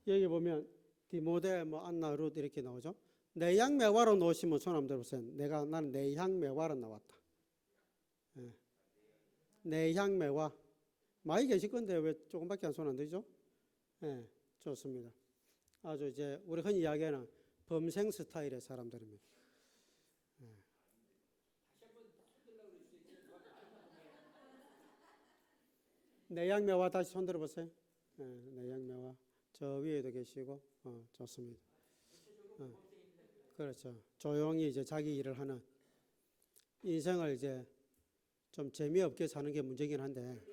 여기 보면 디모데 뭐 안나 룻 이렇게 나오죠. 내향매화로 놓으시면 손 한번 들어보세요. 나는 내향매화로 나왔다. 예. 내향매화 많이 계실 건데 왜 조금밖에 손 안 들죠? 예, 좋습니다. 아주 이제 우리 흔히 이야기하는 범생 스타일의 사람들입니다. 내향매화 다시 손 들어보세요. 내향매화 저 위에도 계시고 좋습니다. 그렇죠. 조용히 이제 자기 일을 하는 인생을 이제 좀 재미없게 사는 게 문제긴 한데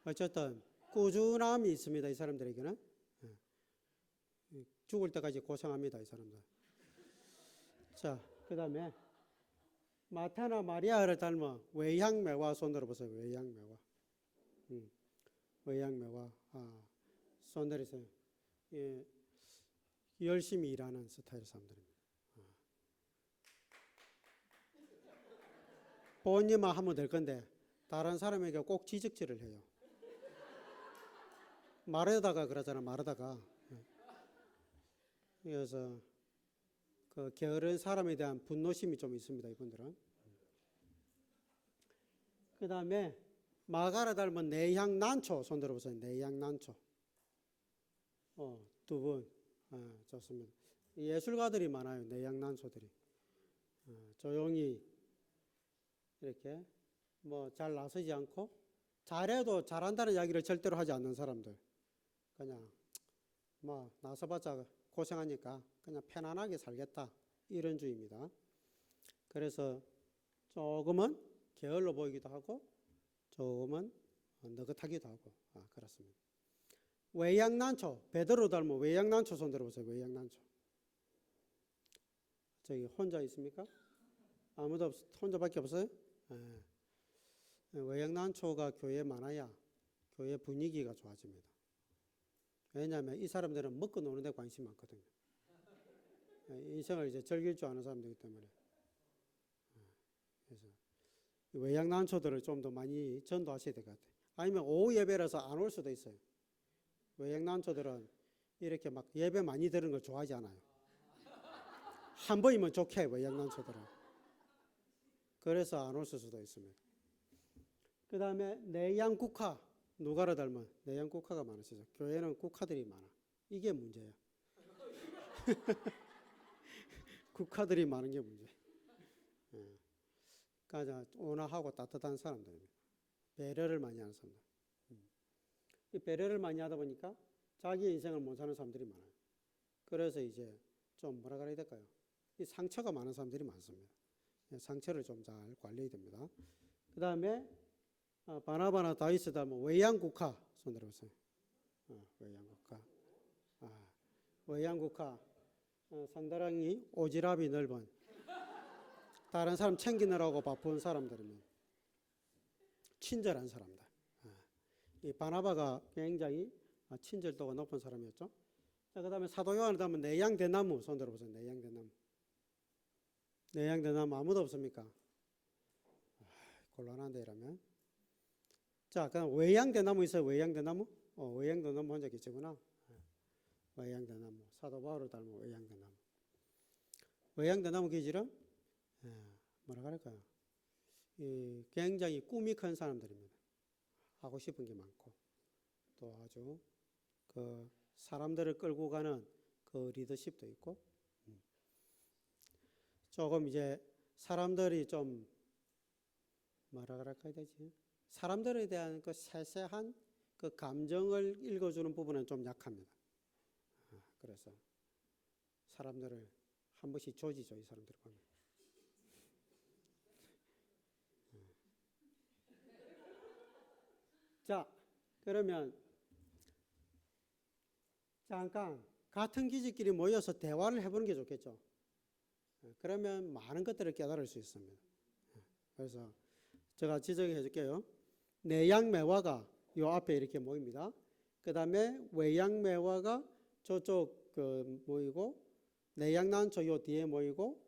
어쨌든 꾸준함이 있습니다. 이 사람들에게는 죽을 때까지 고생합니다. 이 사람들. 자, 그 다음에 마타나 마리아를 닮은 외향매화 손 들어보세요. 외향매화. 외향매화. 손 내리세요. 예, 열심히 일하는 스타일 사람들입니다. 본인만 하면 될 건데 다른 사람에게 꼭 지적질을 해요. 말하다가 그러잖아. 말하다가. 그래서 그 게으른 사람에 대한 분노심이 좀 있습니다. 이분들은. 그 다음에 마가라 닮은 내향난초 손 들어보세요. 내향난초. 두 분. 좋습니다. 예술가들이 많아요. 내향난초들이. 조용히 이렇게 뭐 잘 나서지 않고 잘해도 잘한다는 이야기를 절대로 하지 않는 사람들. 그냥 뭐 나서봤자 고생하니까 그냥 편안하게 살겠다 이런 주의입니다. 그래서 조금은 게을러 보이기도 하고 조금은 느긋하기도 하고 그렇습니다. 외양난초 베드로 닮은 외양난초 손 들어보세요. 외양난초. 저기 혼자 있습니까? 아무도 혼자밖에 없어요? 외양난초가 교회에 많아야 교회 분위기가 좋아집니다. 왜냐하면 이 사람들은 먹고 노는 데 관심이 많거든요. 인생을 이제 즐길 줄 아는 사람들이기 때문에. 그래서 외양난초들을 좀 더 많이 전도하셔야 될 것 같아요. 아니면 오후 예배라서 안 올 수도 있어요. 외양난초들은 이렇게 막 예배 많이 드는 걸 좋아하지 않아요. 한 번이면 좋게 외양난초들은. 그래서 안 올 수도 있습니다. 그 다음에 내양국화 누가를 닮은 내양국화가 많으시죠. 교회는 국화들이 많아. 이게 문제예요. 국화들이 많은 게 문제예요. 그러니까 온화하고 따뜻한 사람들입니다. 배려를 많이 하는 사람들. 이 배려를 많이 하다 보니까 자기 인생을 못 사는 사람들이 많아요. 그래서 이제 좀 뭐라 그래야 될까요? 이 상처가 많은 사람들이 많습니다. 상처를 좀 잘 관리해야 됩니다. 그 다음에 바나바나 다윗을 닮은 외양국화 손 들어보세요. 외양국화. 외양국화. 상당히 오지랖이 넓은 다른 사람 챙기느라고 바쁜 사람들입니다. 친절한 사람들. 이 바나바가 굉장히 친절도가 높은 사람이었죠. 자, 그 다음에 사도 요한을 닮은 내양대나무 손 들어보세요. 내양대나무. 내양대나무 아무도 없습니까? 곤란한데 이러면. 자, 그럼 외양대나무 있어요. 외양대나무? 외양대나무 혼자 계시구나. 외양대나무. 사도 바울을 닮은 외양대나무. 외양대나무 기질은 뭐라 그럴까요? 굉장히 꿈이 큰 사람들입니다. 하고 싶은 게 많고 또 아주 그 사람들을 끌고 가는 그 리더십도 있고 조금 이제 사람들이 좀 뭐라 그럴까 되지? 사람들에 대한 그 세세한 그 감정을 읽어주는 부분은 좀 약합니다. 그래서 사람들을 한 번씩 조지죠. 이 사람들 보면. 자, 그러면 잠깐 같은 기지끼리 모여서 대화를 해보는 게 좋겠죠. 그러면 많은 것들을 깨달을 수 있습니다. 그래서 제가 지적해 줄게요. 내양매화가 요 앞에 이렇게 모입니다. 그 다음에 외양매화가 저쪽 모이고 내양난초 요 뒤에 모이고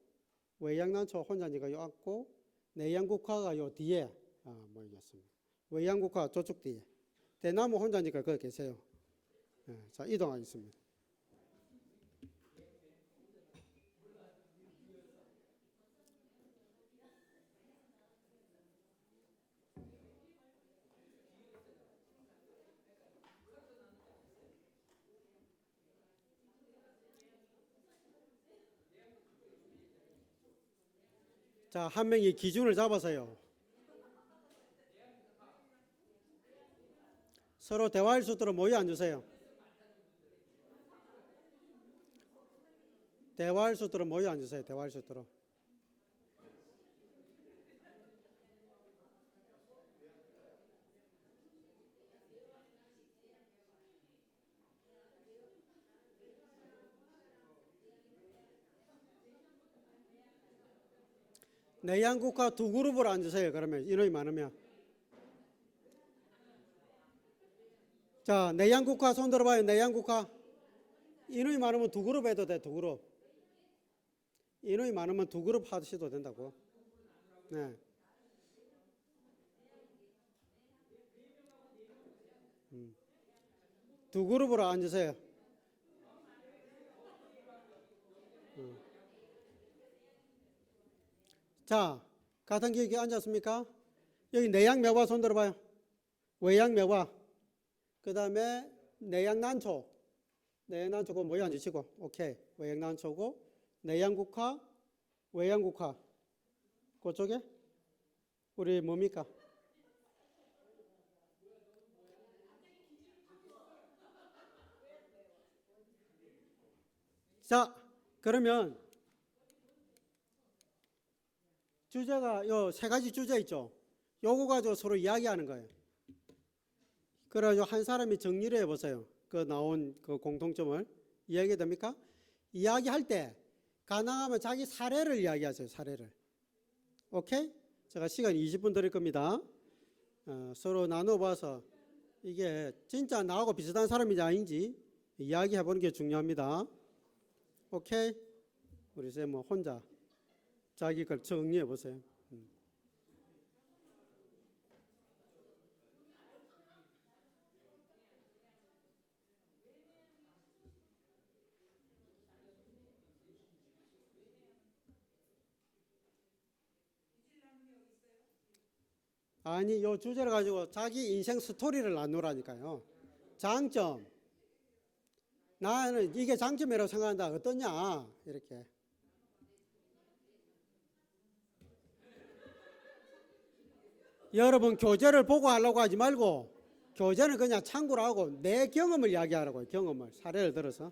외양난초 혼자니까 요 앞고 내양국화가 요 뒤에 모이겠습니다. 외양국화 저쪽 뒤에 대나무 혼자니까 거기 계세요. 자, 이동하겠습니다. 자, 한 명이 기준을 잡아서요. 서로 대화할 수 있도록 모여 앉으세요. 대화할 수 있도록 모여 앉으세요. 대화할 수 있도록. 내양국화 두 그룹으로 앉으세요. 그러면 인원이 많으면. 자, 내양국화 손 들어봐요. 내양국화. 인원이 많으면 두 그룹 해도 돼. 두 그룹. 인원이 많으면 두 그룹 하셔도 된다고. 네. 두 그룹으로 앉으세요. 자, 같은 기획에 앉았습니까? 여기 내양매화 손 들어봐요. 외양매화. 그 다음에 내양난초. 내양난초고 모여 앉으시고. 오케이. 외양난초고 내양국화, 외양국화. 그쪽에 우리 뭡니까? 자, 그러면 주제가 요 세 가지 주제 있죠. 요거 가지고 서로 이야기하는 거예요. 그래가지고 한 사람이 정리를 해보세요. 그 나온 그 공통점을 이야기 됩니까? 이야기할 때 가능하면 자기 사례를 이야기하세요. 사례를. 오케이? 제가 시간 20분 드릴 겁니다. 서로 나눠봐서 이게 진짜 나하고 비슷한 사람인지 아닌지 이야기해보는 게 중요합니다. 오케이? 우리 쌤 뭐 혼자 자기 걸 정리해 보세요. 아니, 요 주제를 가지고 자기 인생 스토리를 나누라니까요. 장점. 나는 이게 장점이라고 생각한다. 어떠냐? 이렇게. 여러분 교재를 보고 하려고 하지 말고 교재는 그냥 참고로 하고 내 경험을 이야기하라고요. 경험을. 사례를 들어서.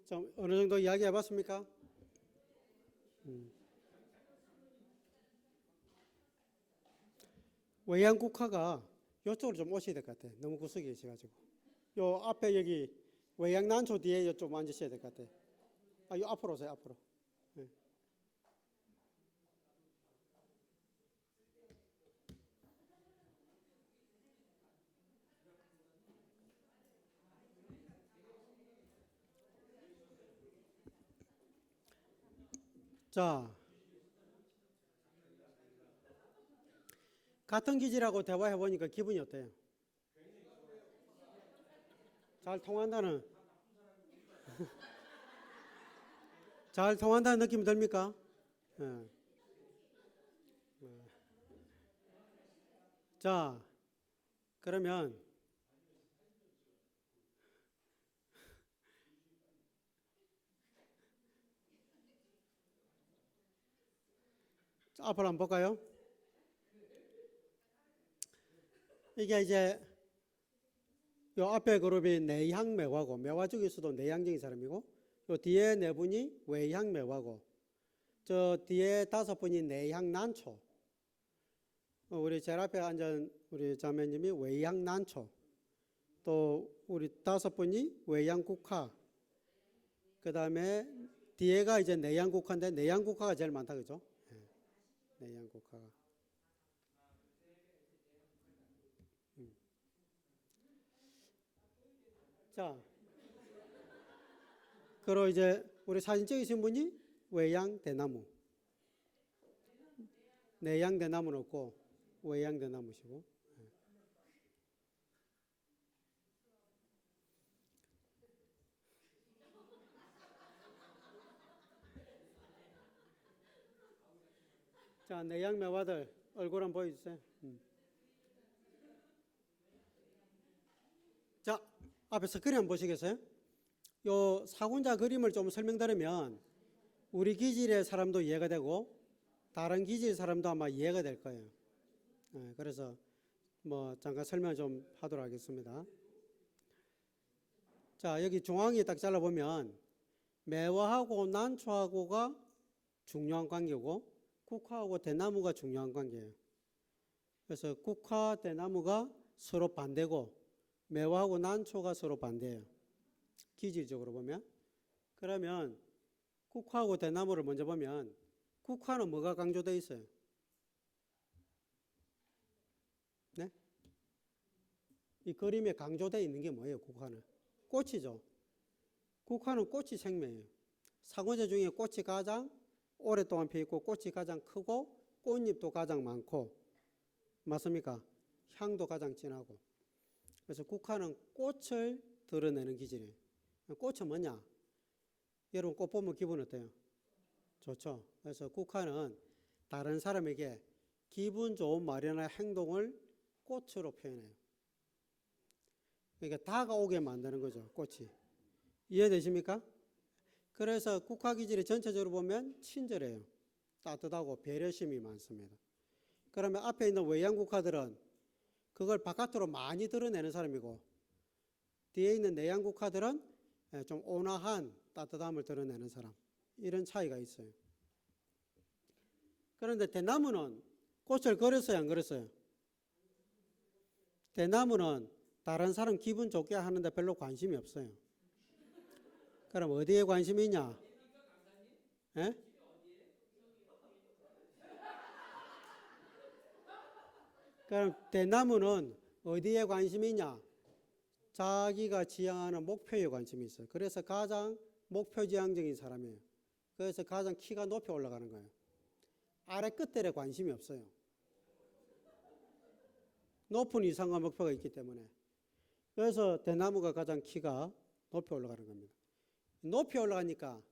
좀 어느 정도 이야기해 봤습니까? 외양국화가 이쪽으로 좀 오셔야 될 것 같아. 너무 구석에 계셔가지고. 요 앞에 여기 외양난초 뒤에 좀 앉으셔야 될 것 같아. 아, 요 앞으로 오세요, 앞으로. 네. 자, 같은 기질하고 대화해 보니까 기분이 어때요? 잘 통한다는 잘 통한다는 느낌이 듭니까? 네. 자, 그러면 앞으로 한번 볼까요? 이게 이제 요 앞에 그룹이 내향매화고, 매화 중에서도 내향적인 사람이고, 요 뒤에 네 분이 외향매화고, 저 뒤에 다섯 분이 내향난초. 우리 제일 앞에 앉은 우리 자매님이 외향난초. 또 우리 다섯 분이 외향국화. 그 다음에 뒤에가 이제 내향국화인데 내향국화가 제일 많다, 그죠? 내향국화가. 자, 그리고 이제 우리 사진 찍으신 분이 외양대나무. 내양대나무는 없고 외양대나무시고. 자, 내양매화들 얼굴 한번 보여주세요. 자, 앞에서 그림 한번 보시겠어요? 요 사군자 그림을 좀 설명드리면 우리 기질의 사람도 이해가 되고 다른 기질 사람도 아마 이해가 될 거예요. 그래서 뭐 잠깐 설명 좀 하도록 하겠습니다. 자, 여기 중앙에 딱 잘라보면 매화하고 난초하고가 중요한 관계고 국화하고 대나무가 중요한 관계예요. 그래서 국화, 대나무가 서로 반대고 매화하고 난초가 서로 반대예요. 기질적으로 보면. 그러면 국화하고 대나무를 먼저 보면 국화는 뭐가 강조되어 있어요? 네? 이 그림에 강조되어 있는 게 뭐예요? 국화는 꽃이죠. 국화는 꽃이 생명이에요. 사과제 중에 꽃이 가장 오랫동안 펴 있고 꽃이 가장 크고 꽃잎도 가장 많고, 맞습니까? 향도 가장 진하고. 그래서 국화는 꽃을 드러내는 기질이에요. 꽃은 뭐냐? 여러분 꽃 보면 기분 어때요? 좋죠. 그래서 국화는 다른 사람에게 기분 좋은 말이나 행동을 꽃으로 표현해요. 그러니까 다가오게 만드는 거죠, 꽃이. 이해되십니까? 그래서 국화 기질이 전체적으로 보면 친절해요. 따뜻하고 배려심이 많습니다. 그러면 앞에 있는 외양국화들은 그걸 바깥으로 많이 드러내는 사람이고, 뒤에 있는 내양국화들은 좀 온화한 따뜻함을 드러내는 사람. 이런 차이가 있어요. 그런데 대나무는 꽃을 걸었어요, 안 걸었어요? 대나무는 다른 사람 기분 좋게 하는데 별로 관심이 없어요. 그럼 어디에 관심이 있냐? 예? 그럼 대나무는 어디에 관심이 있냐? 자기가 지향하는 목표에 관심이 있어요. 그래서 가장 목표 지향적인 사람이에요. 그래서 가장 키가 높이 올라가는 거예요. 아래 끝들에 관심이 없어요. 높은 이상과 목표가 있기 때문에. 그래서 대나무가 가장 키가 높이 올라가는 겁니다. 높이 올라가니까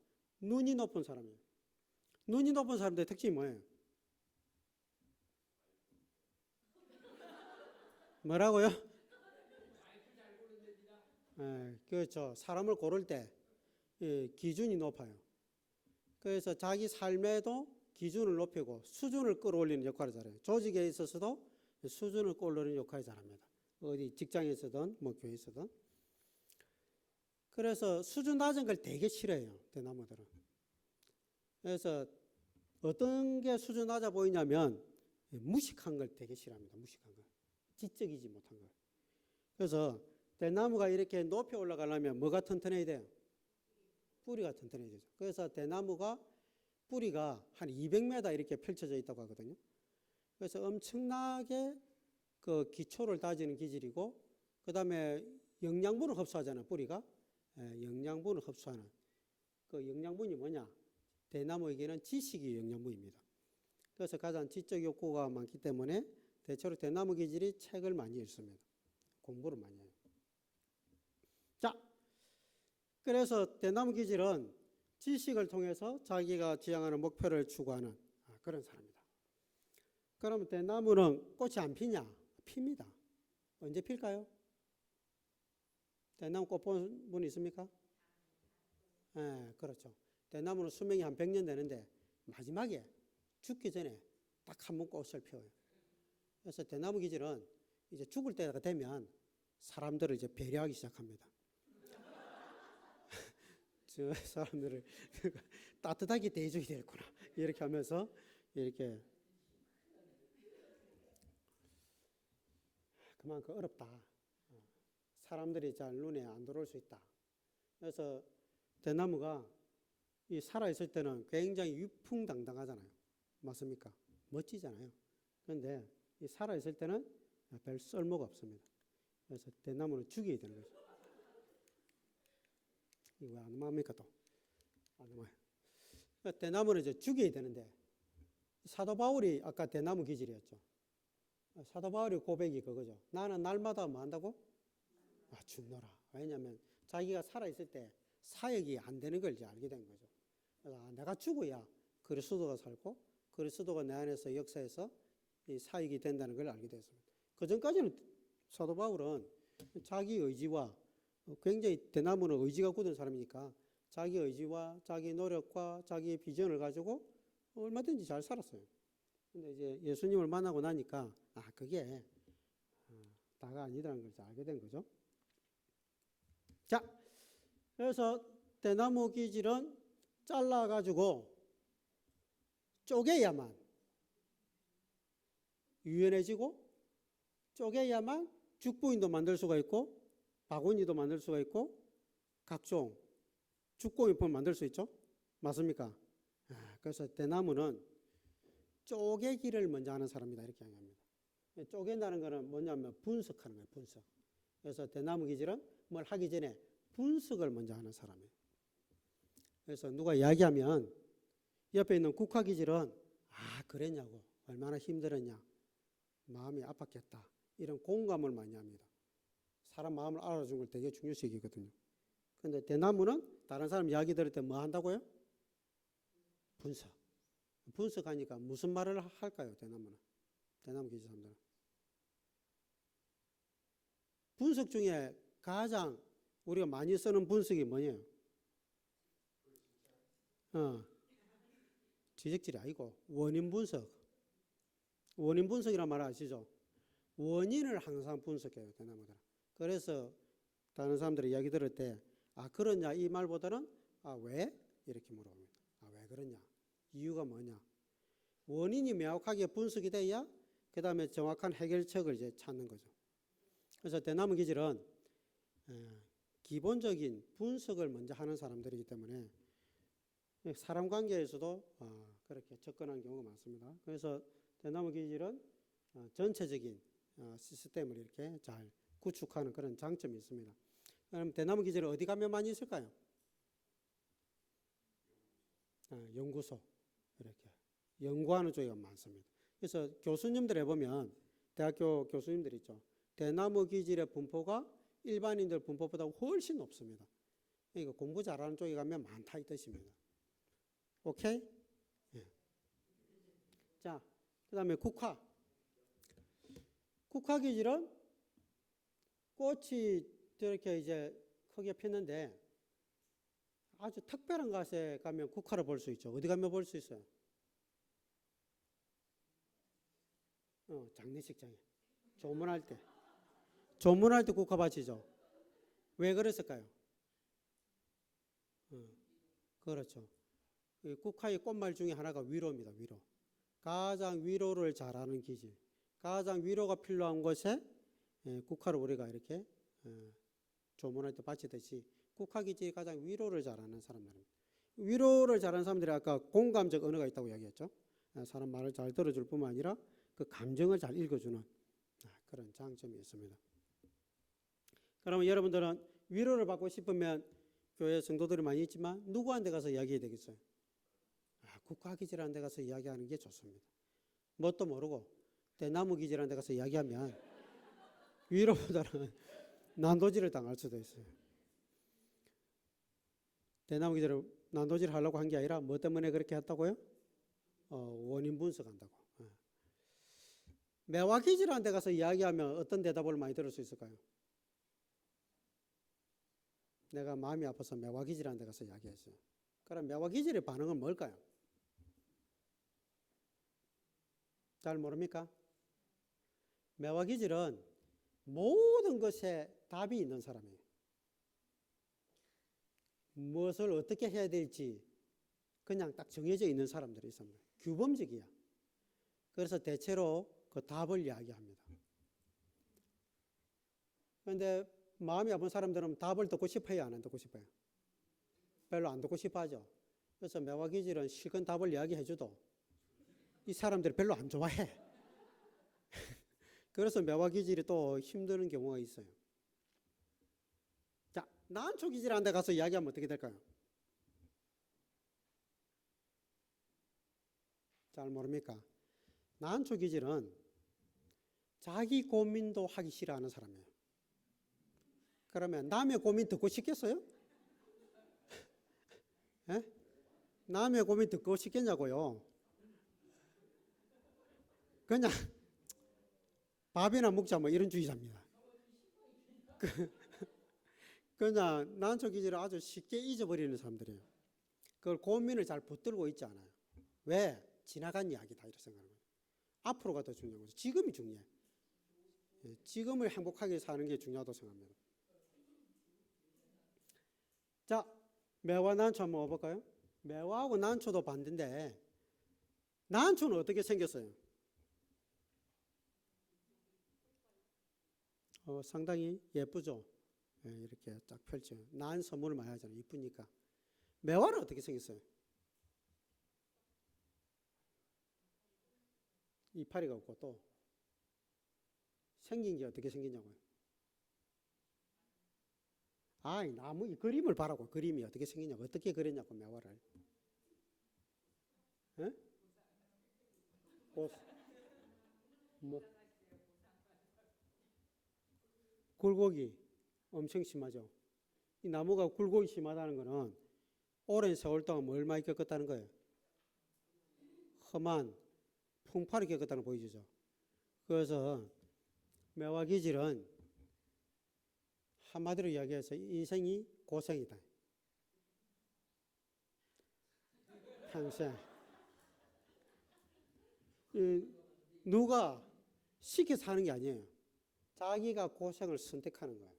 눈이 높은 사람이에요. 눈이 높은 사람들의 특징이 뭐예요? 뭐라고요? 그렇죠. 사람을 고를 때 기준이 높아요. 그래서 자기 삶에도 기준을 높이고 수준을 끌어올리는 역할을 잘해요. 조직에 있어서도 수준을 끌어올리는 역할을 잘합니다. 어디 직장에서든 뭐 교회에서든. 그래서 수준 낮은 걸 되게 싫어해요, 대나무들은. 그래서 어떤 게 수준 낮아 보이냐면 무식한 걸 되게 싫어합니다. 무식한 걸. 지적이지 못한 걸. 그래서 대나무가 이렇게 높이 올라가려면 뭐가 튼튼해야 돼요? 뿌리가 튼튼해야 되죠. 그래서 대나무가 뿌리가 한 200m 이렇게 펼쳐져 있다고 하거든요. 그래서 엄청나게 그 기초를 다지는 기질이고, 그 다음에 영양분을 흡수하잖아요, 뿌리가. 영양분을 흡수하는. 그 영양분이 뭐냐? 대나무에게는 지식이 영양분입니다. 그래서 가장 지적 욕구가 많기 때문에 대체로 대나무 기질이 책을 많이 읽습니다. 공부를 많이 해요. 자, 그래서 대나무 기질은 지식을 통해서 자기가 지향하는 목표를 추구하는 그런 사람이다. 그러면 대나무는 꽃이 안 피냐? 핍니다. 언제 필까요? 대나무 꽃 본 분 있습니까? 네, 그렇죠. 대나무는 수명이 한 100년 되는데 마지막에 죽기 전에 딱 한 번 꽃을 피워요. 그래서 대나무 기질은 이제 죽을 때가 되면 사람들을 이제 배려하기 시작합니다. 저 사람들을 따뜻하게 대해줘야 되겠구나. 이렇게 하면서 이렇게 그만큼 어렵다. 사람들이 잘 눈에 안 들어올 수 있다. 그래서 대나무가 이 살아있을 때는 굉장히 위풍당당하잖아요. 맞습니까? 멋지잖아요. 그런데 이 살아있을 때는 별 쓸모가 없습니다. 그래서 대나무는 죽여야 되는 거죠. 이거 왜 안 넘어갑니까 또? 안 넘어요. 대나무는 이제 죽여야 되는데, 사도 바울이 아까 대나무 기질이었죠. 사도 바울의 고백이 그거죠. 나는 날마다 뭐 한다고? 죽노라. 왜냐하면 자기가 살아있을 때 사역이 안 되는 걸 이제 알게 된 거죠. 그래서 내가 죽어야 그리스도가 살고 그리스도가 내 안에서 역사해서 이 사역이 된다는 걸 알게 됐습니다. 그 전까지는 사도 바울은 자기 의지와, 굉장히 대나무는 의지가 굳은 사람이니까 자기 의지와 자기 노력과 자기 비전을 가지고 얼마든지 잘 살았어요. 근데 이제 예수님을 만나고 나니까 그게 다가 아니라는 걸 알게 된 거죠. 자, 그래서 대나무 기질은 잘라가지고 쪼개야만 유연해지고, 쪼개야만 죽부인도 만들 수가 있고 바구니도 만들 수가 있고 각종 죽공용품 만들 수 있죠. 맞습니까? 그래서 대나무는 쪼개기를 먼저 하는 사람이다, 이렇게 이야기합니다. 쪼갠다는 것은 뭐냐면 분석하는 거예요. 분석. 그래서 대나무 기질은 뭘 하기 전에 분석을 먼저 하는 사람이에요. 그래서 누가 이야기하면 옆에 있는 국화 기질은 그랬냐고, 얼마나 힘들었냐, 마음이 아팠겠다, 이런 공감을 많이 합니다. 사람 마음을 알아주는 걸 되게 중요시 여기거든요. 그런데 대나무는 다른 사람 이야기 들을 때 뭐 한다고요? 분석. 분석하니까 무슨 말을 할까요? 대나무는. 대나무 기질 사람들은. 분석 중에 가장 우리가 많이 쓰는 분석이 뭐예요? 지적질이 아니고 원인 분석. 원인 분석이란 말 아시죠? 원인을 항상 분석해요, 대나무들은. 그래서 다른 사람들이 이야기 들을 때 그러냐 이 말보다는 왜? 이렇게 물어봅니다. 왜 그러냐? 이유가 뭐냐? 원인이 명확하게 분석이 돼야 그 다음에 정확한 해결책을 이제 찾는 거죠. 그래서 대나무 기질은 기본적인 분석을 먼저 하는 사람들이기 때문에 사람 관계에서도 그렇게 접근하는 경우가 많습니다. 그래서 대나무 기질은 전체적인 시스템을 이렇게 잘 구축하는 그런 장점이 있습니다. 그럼 대나무 기질은 어디 가면 많이 있을까요? 연구소, 이렇게 연구하는 쪽이 많습니다. 그래서 교수님들 해보면, 대학교 교수님들 있죠. 대나무 기질의 분포가 일반인들 분포보다 훨씬 높습니다. 그러니까 공부 잘하는 쪽에 가면 많다 이 뜻입니다. 오케이? 예. 자, 그 다음에 국화. 국화 기질은 꽃이 저렇게 이제 크게 피는데 아주 특별한 곳에 가면 국화를 볼 수 있죠. 어디 가면 볼 수 있어요? 장례식장에. 조문할 때. 조문할 때 국화 바치죠. 왜 그랬을까요? 그렇죠. 이 국화의 꽃말 중에 하나가 위로입니다. 위로. 가장 위로를 잘하는 기질. 가장 위로가 필요한 것에 국화를 우리가 이렇게 조문할 때 바치듯이 국화 기질이 가장 위로를 잘하는 사람들입니다. 위로를 잘하는 사람들이 아까 공감적 언어가 있다고 이야기했죠. 사람 말을 잘 들어줄 뿐만 아니라 그 감정을 잘 읽어주는 그런 장점이 있습니다. 그러면 여러분들은 위로를 받고 싶으면 교회 성도들이 많이 있지만 누구한테 가서 이야기해야 되겠어요? 국화 기질한 데 가서 이야기하는 게 좋습니다. 뭣도 모르고 대나무 기질한 데 가서 이야기하면 위로보다는 난도질을 당할 수도 있어요. 대나무 기질을 난도질 하려고 한 게 아니라 뭐 때문에 그렇게 했다고요? 원인 분석한다고. 매화 기질한 데 가서 이야기하면 어떤 대답을 많이 들을 수 있을까요? 내가 마음이 아파서 매화 기질한 데 가서 이야기했어요. 그럼 매화 기질의 반응은 뭘까요? 잘 모릅니까? 매화 기질은 모든 것에 답이 있는 사람이에요. 무엇을 어떻게 해야 될지 그냥 딱 정해져 있는 사람들이 있습니다. 규범적이야. 그래서 대체로 그 답을 이야기합니다. 그런데 마음이 아픈 사람들은 답을 듣고 싶어요, 안 듣고 싶어요? 별로 안 듣고 싶어 하죠. 그래서 매화 기질은 실컷 답을 이야기해줘도 이 사람들이 별로 안 좋아해. 그래서 매화 기질이 또 힘드는 경우가 있어요. 자, 난초 기질한 데 가서 이야기하면 어떻게 될까요? 잘 모릅니까? 난초 기질은 자기 고민도 하기 싫어하는 사람이에요. 그러면 남의 고민 듣고 싶겠어요? 예? 남의 고민 듣고 싶겠냐고요? 그냥 밥이나 먹자 뭐 이런 주의자입니다. 그냥 난초 기질을 아주 쉽게 잊어버리는 사람들이에요. 그걸 고민을 잘 붙들고 있지 않아요. 왜? 지나간 이야기다 이렇게 생각합니다. 앞으로가 더 중요한 거죠. 지금이 중요해. 지금을 행복하게 사는 게 중요하다고 생각합니다. 자, 매화 난초 한번 봐볼까요? 매화하고 난초도 반대인데 난초는 어떻게 생겼어요? 상당히 예쁘죠? 이렇게 딱 펼쳐. 난 선물을 많이 하잖아요. 이쁘니까. 매화는 어떻게 생겼어요? 이파리가 없고 또 생긴 게 어떻게 생기냐고요? 이 나무 이 그림을 봐라고. 그림이 어떻게 생기냐고. 어떻게 그렸냐고 매화를. 에? 뭐 굴곡이 엄청 심하죠. 이 나무가 굴곡이 심하다는 것은 오랜 세월 동안 뭘 많이 겪었다는 거예요. 험한 풍파를 겪었다는 거 보여주죠. 그래서 매화 기질은 한마디로 이야기해서 인생이 고생이다. 평생. 누가 시켜서 하는 게 아니에요. 자기가 고생을 선택하는 거예요.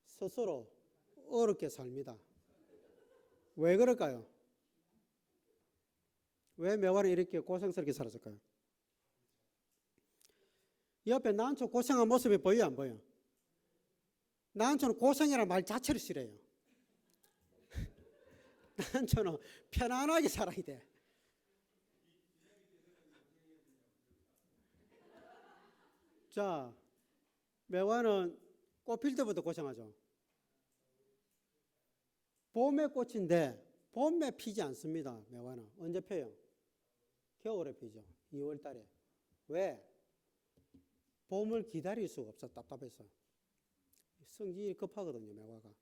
스스로 어렵게 삽니다. 왜 그럴까요? 왜 매화를 이렇게 고생스럽게 살았을까요? 옆에 난초 고생한 모습이 보여요, 안 보여요? 난초는 고생이라는 말 자체를 싫어해요. 난초는 편안하게 살아야 돼. 자, 매화는 꽃 필 때부터 고생하죠. 봄에 꽃인데 봄에 피지 않습니다. 매화는 언제 펴요? 겨울에 피죠. 2월 달에. 왜? 봄을 기다릴 수가 없어. 답답해서. 성질이 급하거든요, 매화가.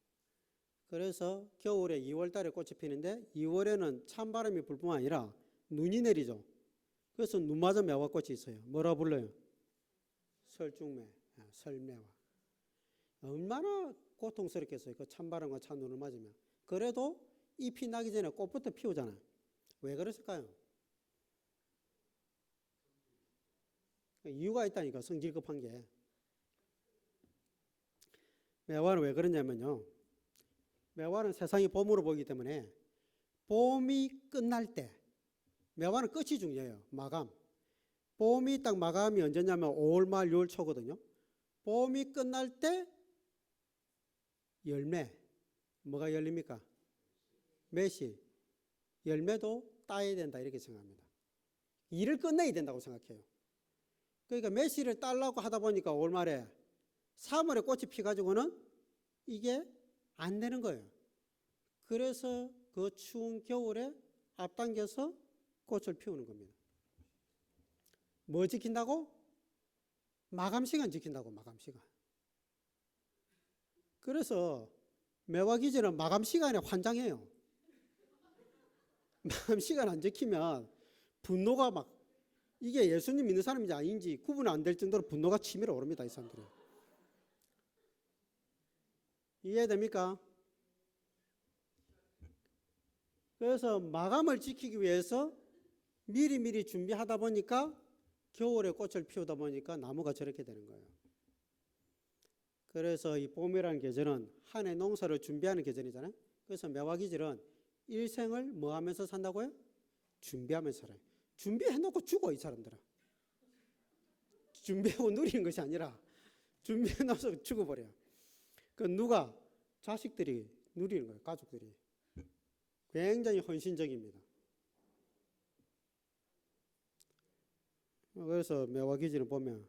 그래서 겨울에 2월 달에 꽃이 피는데 2월에는 찬바람이 불 뿐만 아니라 눈이 내리죠. 그래서 눈 맞은 매화꽃이 있어요. 뭐라 불러요? 설중매, 설매화. 얼마나 고통스럽겠어요. 그 찬바람과 찬눈을 맞으면. 그래도 잎이 나기 전에 꽃부터 피우잖아요. 왜 그랬을까요? 이유가 있다니까, 성질 급한 게. 매화는 왜 그러냐면요. 매화는 세상이 봄으로 보이기 때문에 봄이 끝날 때, 매화는 끝이 중요해요. 마감. 봄이 딱 마감이 언제냐면 5월 말 6월 초거든요. 봄이 끝날 때 열매, 뭐가 열립니까? 매실, 열매도 따야 된다 이렇게 생각합니다. 일을 끝내야 된다고 생각해요. 그러니까 매실을 따려고 하다 보니까 5월 말에 3월에 꽃이 피가지고는 이게 안 되는 거예요. 그래서 그 추운 겨울에 앞당겨서 꽃을 피우는 겁니다. 뭐 지킨다고? 마감 시간 지킨다고, 마감 시간. 그래서 매화기질은 마감 시간에 환장해요. 마감 시간 안 지키면 분노가 막, 이게 예수님 믿는 사람인지 아닌지 구분 안 될 정도로 분노가 치밀어 오릅니다, 이 사람들은. 이해됩니까? 그래서 마감을 지키기 위해서 미리미리 준비하다 보니까 겨울에 꽃을 피우다 보니까 나무가 저렇게 되는 거예요. 그래서 이 봄이라는 계절은 한 해 농사를 준비하는 계절이잖아요. 그래서 매화기질은 일생을 뭐 하면서 산다고요? 준비하면서 살아요. 준비해놓고 죽어, 이 사람들은. 준비하고 누리는 것이 아니라 준비해놔서 죽어버려요. 그 누가? 자식들이 누리는 거예요, 가족들이. 굉장히 헌신적입니다. 그래서 매화기질을 보면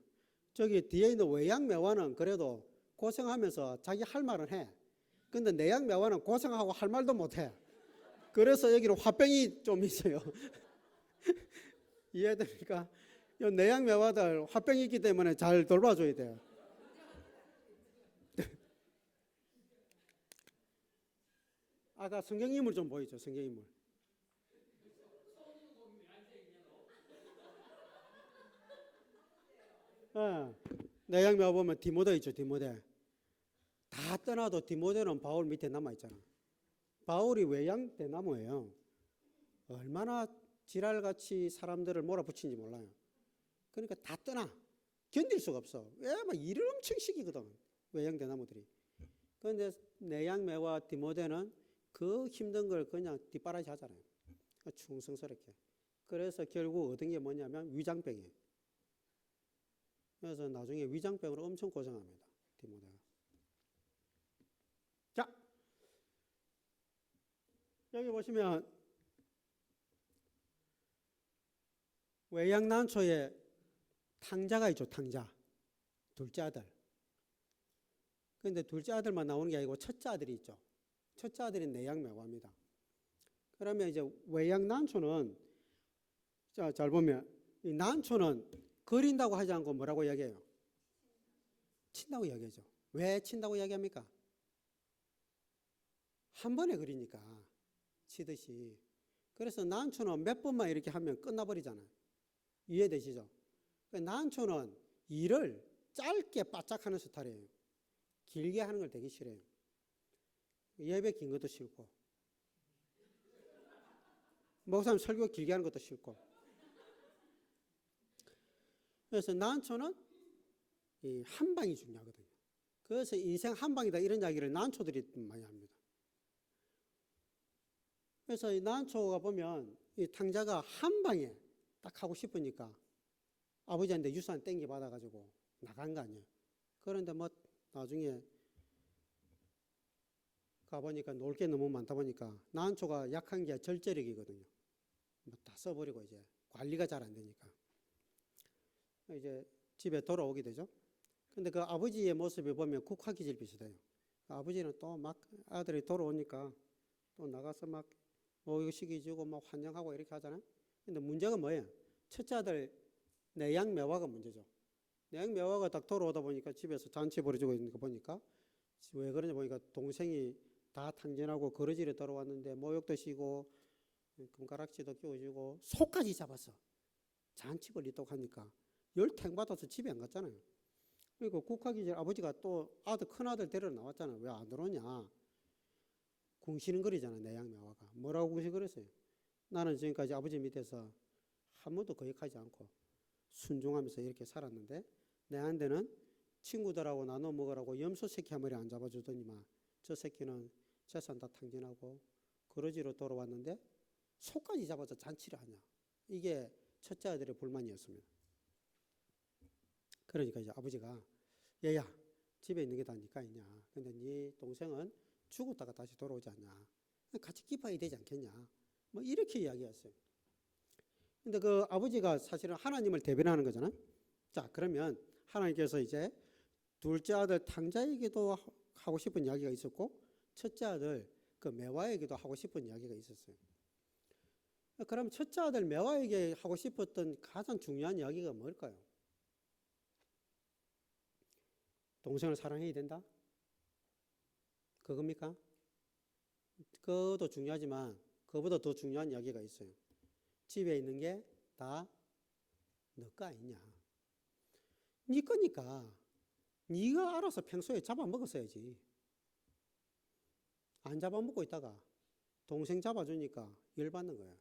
저기 뒤에 있는 외양 매화는 그래도 고생하면서 자기 할 말은 해. 근데 내양 매화는 고생하고 할 말도 못 해. 그래서 여기는 화병이 좀 있어요. 이해됩니까? 이 내양 매화들 화병이 있기 때문에 잘 돌봐줘야 돼요. 아까 성경인물 좀 보이죠, 성경인물. 내양 매화 보면 디모데 있죠, 디모데. 다 떠나도 디모데는 바울 밑에 남아있잖아. 바울이 외양 대나무예요. 얼마나 지랄같이 사람들을 몰아붙이는지 몰라요. 그러니까 다 떠나. 견딜 수가 없어. 왜? 막 일을 엄청 시키거든, 외양 대나무들이. 그런데 내양 매화 디모데는 그 힘든 걸 그냥 뒷바라지 하잖아요. 충성스럽게. 그래서 결국 얻은 게 뭐냐면 위장병이에요. 그래서 나중에 위장병으로 엄청 고생합니다, 디모데가. 자, 여기 보시면 외양난초에 탕자가 있죠, 탕자. 둘째 아들. 그런데 둘째 아들만 나오는 게 아니고 첫째 아들이 있죠. 첫째 아들이 내양매화입니다. 그러면 이제 외양난초는, 자, 잘 보면 이 난초는 그린다고 하지 않고 뭐라고 이야기해요? 친다고 이야기하죠. 왜 친다고 이야기합니까? 한 번에 그리니까, 치듯이. 그래서 난초는 몇 번만 이렇게 하면 끝나버리잖아요. 이해되시죠? 난초는 일을 짧게 바짝 하는 스타일이에요. 길게 하는 걸 되게 싫어해요. 예배 긴 것도 싫고, 목사님 설교 길게 하는 것도 싫고. 그래서 난초는 이 한 방이 중요하거든요. 그래서 인생 한 방이다 이런 이야기를 난초들이 많이 합니다. 그래서 이 난초가 보면 이 탕자가 한 방에 딱 하고 싶으니까 아버지한테 유산 땡겨 받아가지고 나간 거 아니에요. 그런데 뭐 나중에 가보니까 놀 게 너무 많다 보니까 난초가 약한 게 절제력이거든요. 뭐 다 써버리고 이제 관리가 잘 안 되니까 이제 집에 돌아오게 되죠. 근데 그 아버지의 모습을 보면 국화기질 비슷해요. 아버지는 또 막 아들이 돌아오니까 또 나가서 막 목욕시키 주고 막 환영하고 이렇게 하잖아요. 근데 문제가 뭐예요? 첫째 아들 내양매화가 문제죠. 내양매화가 딱 돌아오다 보니까 집에서 잔치 벌어지고 있는 거 보니까 왜 그러냐 보니까 동생이 다 탕진하고 거러지를 돌아왔는데 목욕도 시고 금가락지도 끼워주고 소까지 잡았어. 잔치 벌리다고 하니까 열탱 받아서 집에 안 갔잖아요. 그러니까 국화기질 아버지가 또 아들 큰아들 데리러 나왔잖아요. 왜 안 들어오냐. 궁시렁거리잖아, 내양매화가. 뭐라고 궁시렁거렸어요? 나는 지금까지 아버지 밑에서 한 번도 거역하지 않고 순종하면서 이렇게 살았는데 내한테는 친구들하고 나눠 먹으라고 염소 새끼 한 마리 안 잡아주더니만 저 새끼는 재산 다 탕진하고 거러지로 돌아왔는데 소까지 잡아서 잔치를 하냐. 이게 첫째 아들의 불만이었습니다. 그러니까 이제 아버지가 얘야 집에 있는 게 다 니까 있냐. 근데 네 동생은 죽었다가 다시 돌아오지 않냐. 같이 기뻐야 되지 않겠냐. 뭐 이렇게 이야기했어요. 근데 그 아버지가 사실은 하나님을 대변하는 거잖아요. 자, 그러면 하나님께서 이제 둘째 아들 탕자에게도 하고 싶은 이야기가 있었고 첫째 아들 그 메와에게도 하고 싶은 이야기가 있었어요. 그럼 첫째 아들 메와에게 하고 싶었던 가장 중요한 이야기가 뭘까요? 동생을 사랑해야 된다? 그겁니까? 그것도 중요하지만 그보다 더 중요한 이야기가 있어요. 집에 있는 게 다 너 거 아니냐. 네 거니까 네가 알아서 평소에 잡아먹었어야지. 안 잡아먹고 있다가 동생 잡아주니까 열받는 거야.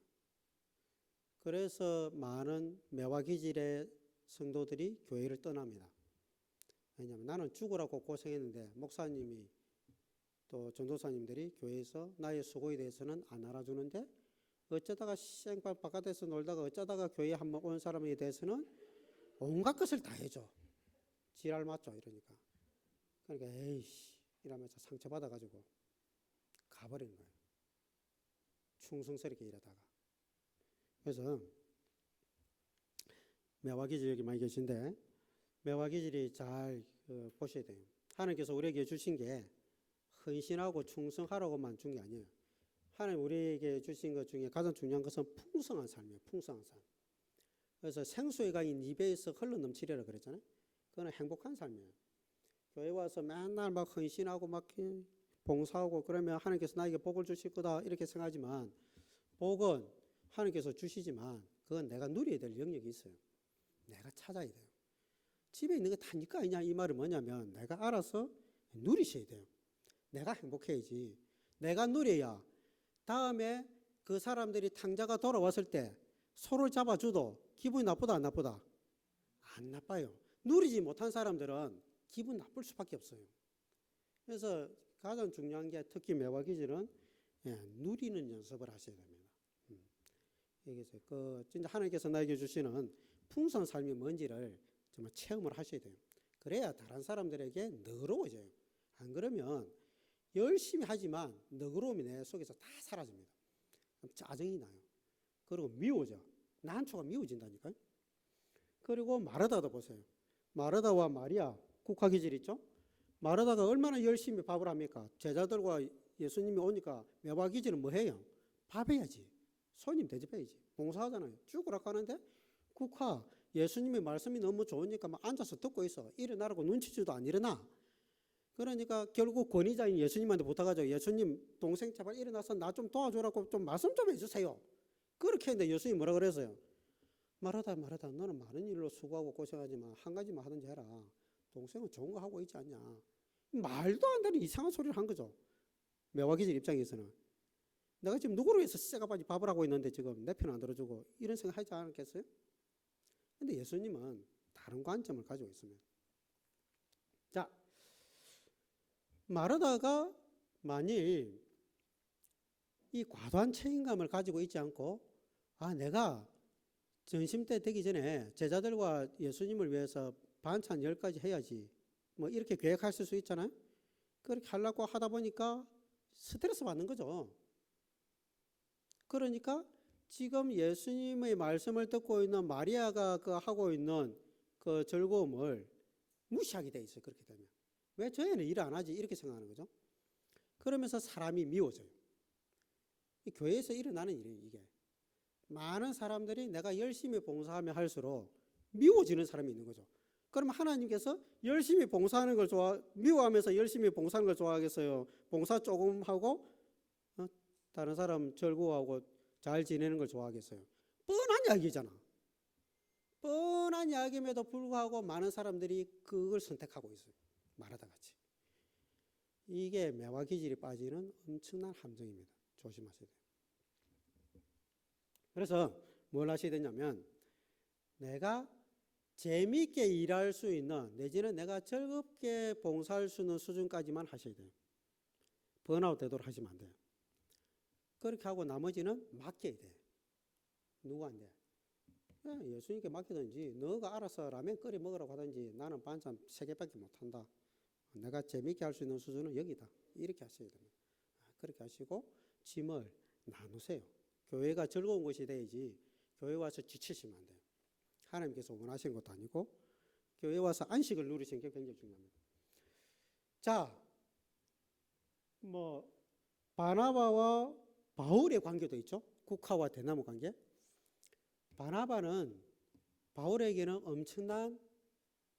그래서 많은 매화기질의 성도들이 교회를 떠납니다. 왜냐하면 나는 죽으라고 고생했는데 목사님이 또 전도사님들이 교회에서 나의 수고에 대해서는 안 알아주는데 어쩌다가 생방 바깥에서 놀다가 어쩌다가 교회에 한번 온 사람에 대해서는 온갖 것을 다 해줘. 지랄 맞죠 이러니까. 그러니까 에이씨 이러면서 상처받아가지고 가버리는 거예요. 충성스럽게 일하다가. 그래서 매화기질 여기 많이 계신데 매화기질이 잘 보셔야 돼요. 하나님께서 우리에게 주신 게 헌신하고 충성하라고만 준 게 아니에요. 하나님 우리에게 주신 것 중에 가장 중요한 것은 풍성한 삶이에요. 풍성한 삶. 그래서 생수의 강이 네 배에서 흘러 넘치리라 그랬잖아요. 그건 행복한 삶이에요. 교회 와서 맨날 막 헌신하고 막 봉사하고 그러면 하나님께서 나에게 복을 주실 거다 이렇게 생각하지만 복은 하나님께서 주시지만 그건 내가 누려야 될 영역이 있어요. 내가 찾아야 돼요. 집에 있는 게 다 니까 아니냐 이 말은 뭐냐면 내가 알아서 누리셔야 돼요. 내가 행복해야지. 내가 누려야 다음에 그 사람들이 탕자가 돌아왔을 때 소를 잡아줘도 기분이 나쁘다 안 나쁘다? 안 나빠요. 누리지 못한 사람들은 기분 나쁠 수밖에 없어요. 그래서 가장 중요한 게 특히 매화기질은 누리는 연습을 하셔야 됩니다. 이게 진짜 하나님께서 나에게 주시는 풍성한 삶이 뭔지를 정말 체험을 하셔야 돼요. 그래야 다른 사람들에게 너그러워져요. 안 그러면 열심히 하지만 너그러움이 내 속에서 다 사라집니다. 짜증이 나요. 그리고 미워져. 난초가 미워진다니까요. 그리고 마르다도 보세요. 마르다와 마리아 국화기질 있죠? 마르다가 얼마나 열심히 밥을 합니까? 제자들과 예수님이 오니까 매화기질은 뭐 해요? 밥 해야지. 손님 대접해야지. 봉사하잖아요. 죽으라고 하는데 국화 예수님의 말씀이 너무 좋으니까 막 앉아서 듣고 있어. 일어나라고 눈치주도 안 일어나. 그러니까 결국 권위자인 예수님한테 부탁하죠. 예수님 동생 제발 일어나서 나 좀 도와주라고 좀 말씀 좀 해주세요. 그렇게 했는데 예수님이 뭐라 그랬어요? 마르다 너는 많은 일로 수고하고 고생하지만 한 가지만 하든지 해라. 동생은 좋은 거 하고 있지 않냐. 말도 안 되는 이상한 소리를 한 거죠. 매화기질 입장에서는. 내가 지금 누구를 위해서 쇠가바지 밥을 하고 있는데 지금 내 편 안 들어주고 이런 생각 하지 않겠어요? 근데 예수님은 다른 관점을 가지고 있습니다. 자, 마르다가 만일 이 과도한 책임감을 가지고 있지 않고 내가 전심 때 되기 전에 제자들과 예수님을 위해서 반찬 10가지 해야지 뭐 이렇게 계획하실 수 있잖아요. 그렇게 하려고 하다 보니까 스트레스 받는 거죠. 그러니까 지금 예수님의 말씀을 듣고 있는 마리아가 하고 있는 그 즐거움을 무시하게 돼 있어요. 그렇게 되면. 왜 저 애는 일 안 하지? 이렇게 생각하는 거죠. 그러면서 사람이 미워져요. 이 교회에서 일어나는 일이에요. 이게. 많은 사람들이 내가 열심히 봉사하면 할수록 미워지는 사람이 있는 거죠. 그러면 하나님께서 열심히 봉사하는 걸 미워하면서 열심히 봉사하는 걸 좋아하겠어요? 봉사 조금 하고 다른 사람 즐거워하고 잘 지내는 걸 좋아하겠어요? 뻔한 이야기잖아. 뻔한 이야기임에도 불구하고 많은 사람들이 그걸 선택하고 있어요. 마르다 같이. 이게 매화기질이 빠지는 엄청난 함정입니다. 조심하셔야 돼요. 그래서 뭘 하셔야 되냐면 내가 재미있게 일할 수 있는 내지는 내가 즐겁게 봉사할 수 있는 수준까지만 하셔야 돼요. 번아웃 되도록 하시면 안 돼요. 그렇게 하고 나머지는 맡겨야 돼. 누구한테? 예수님께 맡기든지 너가 알아서 라면 끓여 먹으라고 하든지 나는 반찬 3개밖에 못한다. 내가 재미있게 할 수 있는 수준은 여기다. 이렇게 하셔야 됩니다. 그렇게 하시고 짐을 나누세요. 교회가 즐거운 곳이 돼야지 교회 와서 지치시면 안 돼요. 하나님께서 원하시는 것도 아니고 교회 와서 안식을 누리시는 게 굉장히 중요합니다. 자, 뭐 바나바와 바울의 관계도 있죠. 국화와 대나무 관계. 바나바는 바울에게는 엄청난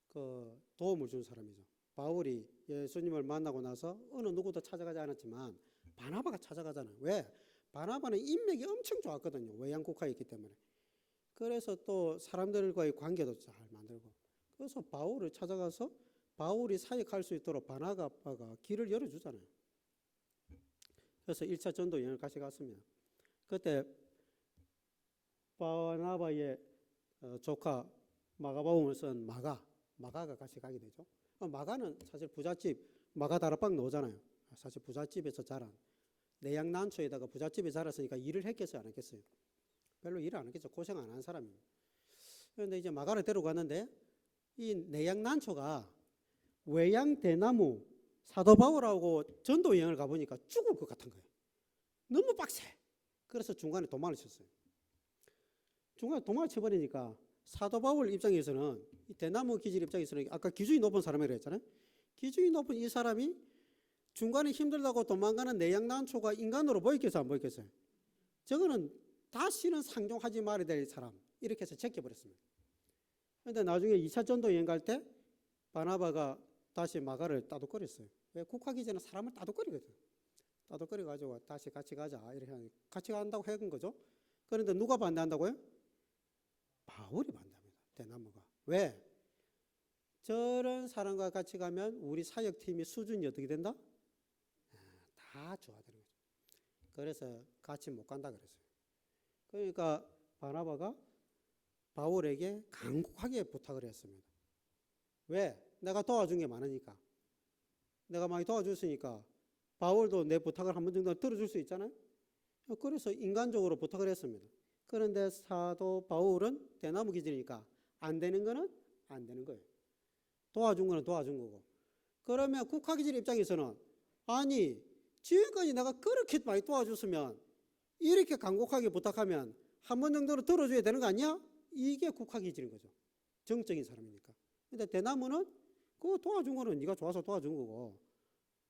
그 도움을 준 사람이죠. 바울이 예수님을 만나고 나서 어느 누구도 찾아가지 않았지만 바나바가 찾아가잖아요. 왜? 바나바는 인맥이 엄청 좋았거든요. 외양국화에 있기 때문에. 그래서 또 사람들과의 관계도 잘 만들고. 그래서 바울을 찾아가서 바울이 사역할 수 있도록 바나바가 길을 열어주잖아요. 그래서 1차 전도 여행을 같이 갔습니다. 그때 바나바의 조카 마가바움을 쓴 마가가 같이 가게 되죠. 마가는 사실 부잣집 마가 다락방 나오잖아요. 사실 부잣집에서 자란 내양난초에다가 부잣집에 자랐으니까 일을 했겠어요, 안 했겠어요? 별로 일을 안 했겠죠. 고생 안 한 사람이에요. 그런데 이제 마가를 데려갔는데 이 내양난초가 외양대나무 사도 바울하고 전도 여행을 가보니까 죽을 것 같은 거예요. 너무 빡세. 그래서 중간에 도망을 쳤어요. 중간에 도망을 쳐버리니까 사도 바울 입장에서는 이 대나무 기질 입장에서는 아까 기준이 높은 사람이라고 했잖아요. 기준이 높은 이 사람이 중간에 힘들다고 도망가는 내양난초가 인간으로 보이겠어요, 안 보이겠어요? 저거는 다시는 상종하지 말아야 될 사람 이렇게 해서 제껴버렸습니다. 그런데 나중에 2차 전도 여행 갈 때 바나바가 다시 마가를 따독거렸어요. 왜? 국화기 전에 사람을 따독거리거든. 따독거려가지고 다시 같이 가자 이렇게 하니까 같이 간다고 해준 거죠. 그런데 누가 반대한다고요? 바울이 반대합니다. 대나무가. 왜? 저런 사람과 같이 가면 우리 사역팀이 수준이 어떻게 된다? 다 좋아지는 거죠. 그래서 같이 못 간다 그랬어요. 그러니까 바나바가 바울에게 간곡하게 부탁을 했습니다. 왜? 내가 도와준 게 많으니까. 내가 많이 도와줬으니까 바울도 내 부탁을 한 번 정도 들어줄 수 있잖아요. 그래서 인간적으로 부탁을 했습니다. 그런데 사도 바울은 대나무 기질이니까 안 되는 거는 안 되는 거예요. 도와준 거는 도와준 거고. 그러면 국화기질 입장에서는 아니 지금까지 내가 그렇게 많이 도와줬으면 이렇게 간곡하게 부탁하면 한 번 정도는 들어줘야 되는 거 아니야? 이게 국화기질인 거죠. 정적인 사람이니까. 근데 대나무는 그거 도와준 거는 네가 좋아서 도와준 거고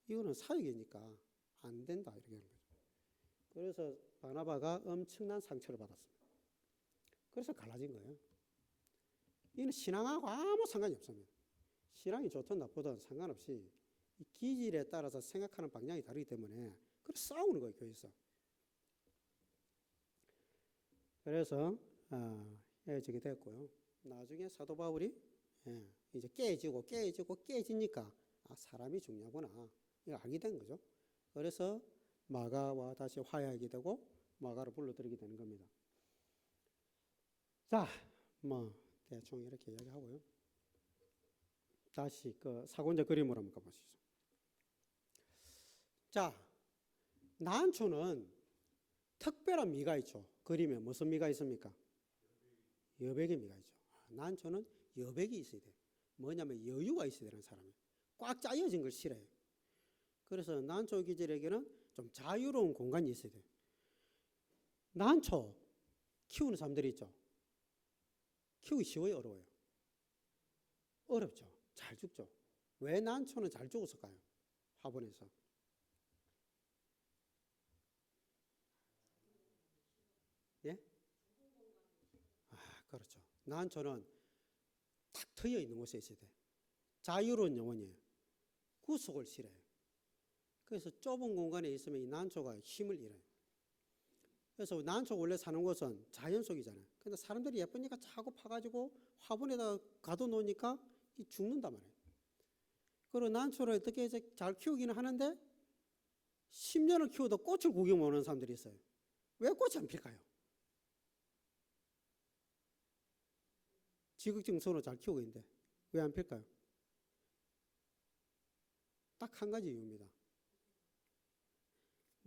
이거는 사역이니까 안 된다 이렇게 하는 거죠. 그래서 바나바가 엄청난 상처를 받았습니다. 그래서 갈라진 거예요. 이는 신앙하고 아무 상관이 없습니다. 신앙이 좋든 나쁘든 상관없이 이 기질에 따라서 생각하는 방향이 다르기 때문에 그래서 싸우는 거예요, 교회에서. 그래서 헤어지게 됐고요. 나중에 사도 바울이 이제 깨지니까 사람이 중요하구나 이거 알게 된 거죠. 그래서 마가와 다시 화해하게 되고 마가를 불러들이게 되는 겁니다. 자, 뭐 대충 이렇게 이야기하고요. 다시 그 사곤자 그림으로 한번 가보시죠. 자, 난초는 특별한 미가 있죠. 그림에 무슨 미가 있습니까? 여백의 미가 있죠. 난초는 여백이 있어야 돼. 뭐냐면 여유가 있어야 되는 사람이에요. 꽉 짜여진 걸 싫어해요. 그래서 난초 기질에게는 좀 자유로운 공간이 있어야 돼요. 난초 키우는 사람들이 있죠. 키우기 쉬워요, 어려워요? 어렵죠. 잘 죽죠. 왜 난초는 잘 죽었을까요? 화분에서. 예? 그렇죠. 난초는 탁 트여 있는 곳에 있어야 돼. 자유로운 영혼이에요. 구속을 싫어해요. 그래서 좁은 공간에 있으면 이 난초가 힘을 잃어요. 그래서 난초 원래 사는 곳은 자연 속이잖아요. 근데 사람들이 예쁘니까 자꾸 파가지고 화분에다 가둬놓으니까 죽는단 말이에요. 그리고 난초를 어떻게 해서 잘 키우기는 하는데 10년을 키워도 꽃을 구경 오는 사람들이 있어요. 왜 꽃이 안 필까요? 지극정성으로 잘 키우고 있는데 왜 안 필까요? 딱 한 가지 이유입니다.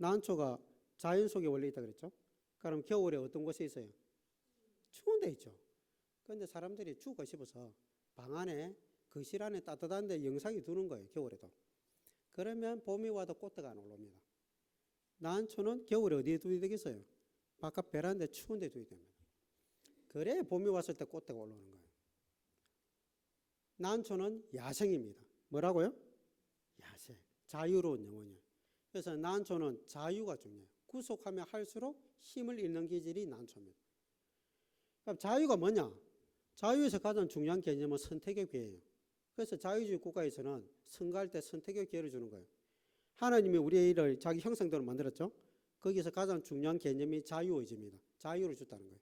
난초가 자연 속에 원래 있다 그랬죠. 그럼 겨울에 어떤 곳에 있어요? 추운 데 있죠. 그런데 사람들이 죽고 싶어서 방 안에 거실 안에 따뜻한 데 영상이 두는 거예요. 겨울에도. 그러면 봄이 와도 꽃대가 안 올라옵니다. 난초는 겨울에 어디에 두야 되겠어요? 바깥 베란다에 추운 데 두야 됩니다. 그래 봄이 왔을 때 꽃대가 올라오는 거예요. 난초는 야생입니다. 뭐라고요? 야생. 자유로운 영혼이에요. 그래서 난초는 자유가 중요해요. 구속하면 할수록 힘을 잃는 기질이 난초입니다. 그럼 자유가 뭐냐? 자유에서 가장 중요한 개념은 선택의 기회예요. 그래서 자유주의 국가에서는 선거할 때 선택의 기회를 주는 거예요. 하나님이 우리를 자기 형상대로 만들었죠. 거기서 가장 중요한 개념이 자유의지입니다. 자유를 줬다는 거예요.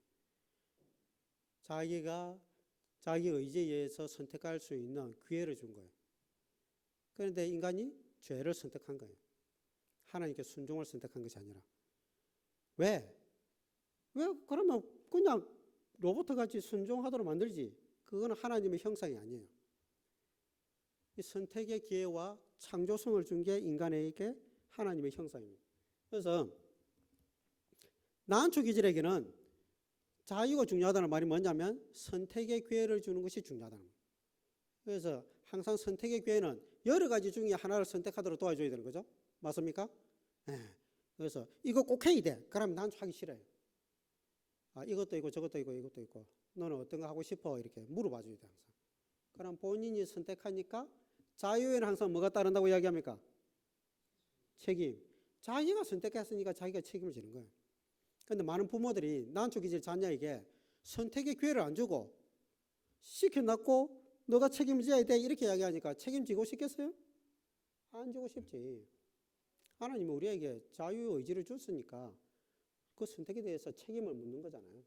자기가 자기 의지에 의해서 선택할 수 있는 기회를 준 거예요. 그런데 인간이 죄를 선택한 거예요. 하나님께 순종을 선택한 것이 아니라. 왜? 그러면 그냥 로봇같이 순종하도록 만들지. 그거는 하나님의 형상이 아니에요. 이 선택의 기회와 창조성을 준 게 인간에게 하나님의 형상입니다. 그래서 난초 기질에게는 자유가 중요하다는 말이 뭐냐면 선택의 기회를 주는 것이 중요하다는 거예요. 그래서 항상 선택의 기회는 여러 가지 중에 하나를 선택하도록 도와줘야 되는 거죠. 맞습니까? 네. 그래서 이거 꼭 해야 돼. 그러면 난 하기 싫어요. 이것도 있고 저것도 있고 이것도 있고 너는 어떤 거 하고 싶어? 이렇게 물어봐 줘야 돼 항상. 그럼 본인이 선택하니까 자유에는 항상 뭐가 따른다고 이야기합니까? 책임. 자기가 선택했으니까 자기가 책임을 지는 거예요. 그런데 많은 부모들이 난초 기질 자녀에게 선택의 기회를 안 주고 시켜놨고 너가 책임을 져야 돼 이렇게 이야기하니까 책임지고 싶겠어요? 안 지고 싶지. 하나님이 우리에게 자유의지를 줬으니까 그 선택에 대해서 책임을 묻는 거잖아요.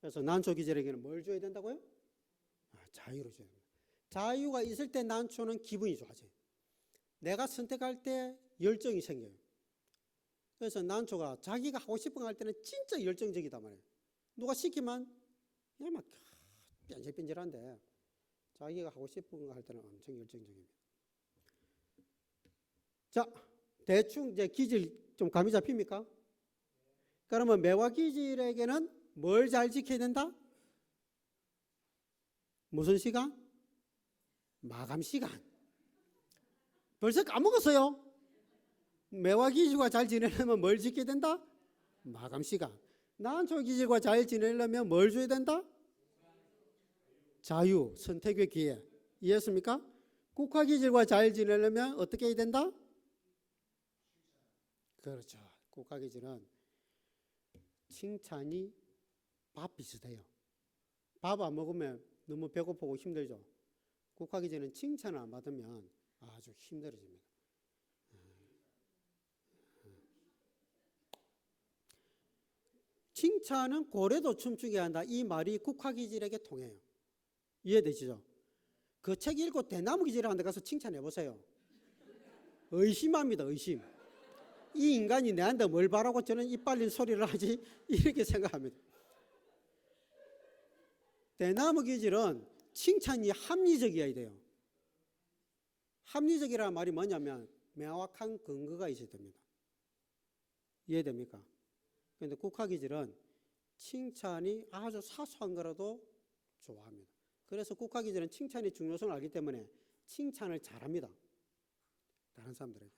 그래서 난초 기질에게는 뭘 줘야 된다고요? 자유를 줘야 됩니다. 자유가 있을 때 난초는 기분이 좋아져요. 내가 선택할 때 열정이 생겨요. 그래서 난초가 자기가 하고 싶은 거 할 때는 진짜 열정적이단 말이에요. 누가 시키면 그냥 막 뺀질뺀질한데 자기가 하고 싶은 거 할 때는 엄청 열정적입니다. 자, 대충 이제 기질 좀 감이 잡힙니까? 그러면 매화 기질에게는 뭘 잘 지켜야 된다? 무슨 시간? 마감 시간. 벌써 까먹었어요. 매화 기질과 잘 지내려면 뭘 지켜야 된다? 마감 시간. 난초 기질과 잘 지내려면 뭘 줘야 된다? 자유, 선택의 기회. 이해했습니까? 국화 기질과 잘 지내려면 어떻게 해야 된다? 그렇죠. 국화 기질은 칭찬이 밥 비슷해요. 밥 안 먹으면 너무 배고프고 힘들죠. 국화 기질은 칭찬을 안 받으면 아주 힘들어집니다. 칭찬은 고래도 춤추게 한다. 이 말이 국화 기질에게 통해요. 이해되시죠? 그 책 읽고 대나무 기질한테 가서 칭찬해 보세요. 의심합니다. 의심. 이 인간이 내한테 뭘 바라고 저는 이빨린 소리를 하지 이렇게 생각합니다. 대나무 기질은 칭찬이 합리적이어야 돼요. 합리적이라는 말이 뭐냐면 명확한 근거가 있어야 됩니다. 이해됩니까? 그런데 국화 기질은 칭찬이 아주 사소한 거라도 좋아합니다. 그래서 국화 기질은 칭찬의 중요성을 알기 때문에 칭찬을 잘합니다. 다른 사람들에게.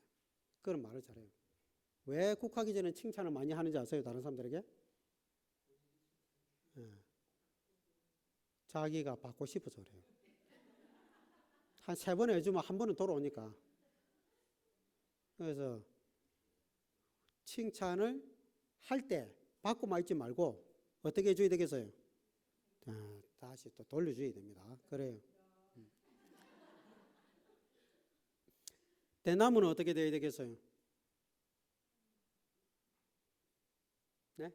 그런 말을 잘해요. 왜 국화 기질은 칭찬을 많이 하는지 아세요? 다른 사람들에게? 자기가 받고 싶어서 그래요. 한 3번 해주면 한 번은 돌아오니까. 그래서 칭찬을 할 때 받고만 있지 말고 어떻게 해줘야 되겠어요? 다시 또 돌려줘야 됩니다. 그래요. 대나무는 어떻게 돼야 되겠어요? 네?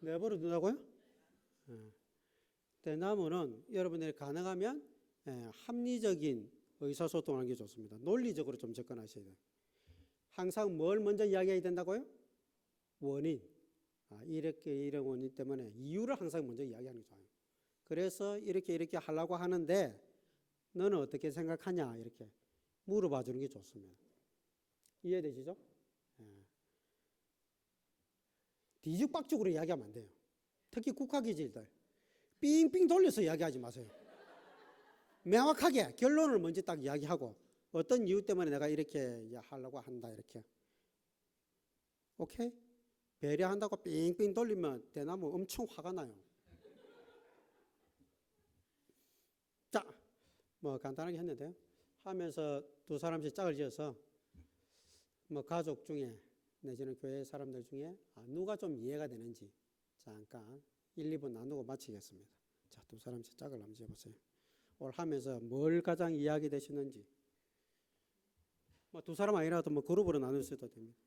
내버려 둔다고요? 대나무는 여러분들이 가능하면 합리적인 의사소통을 하는 게 좋습니다. 논리적으로 좀 접근하셔야 돼요. 항상 뭘 먼저 이야기해야 된다고요? 원인. 이렇게 이런 원인 때문에 이유를 항상 먼저 이야기하는 게 좋아요. 그래서 이렇게 하려고 하는데 너는 어떻게 생각하냐 이렇게 물어봐 주는 게 좋습니다. 이해되시죠? 예. 뒤죽박죽으로 이야기하면 안 돼요. 특히 국가기질들 삥삥 돌려서 이야기하지 마세요. 명확하게 결론을 먼저 딱 이야기하고 어떤 이유 때문에 내가 이렇게 하려고 한다 이렇게. 오케이? 배려한다고 삥삥 돌리면 대나무 엄청 화가 나요. 자, 뭐 간단하게 했는데요. 하면서 두 사람씩 짝을 지어서 뭐 가족 중에 내지는 교회 사람들 중에 누가 좀 이해가 되는지 잠깐 1, 2분 나누고 마치겠습니다. 자, 두 사람씩 짝을 한번 지어보세요. 오늘 하면서 뭘 가장 이야기 되시는지. 뭐 두 사람 아니라도 뭐 그룹으로 나눌 수도 됩니다.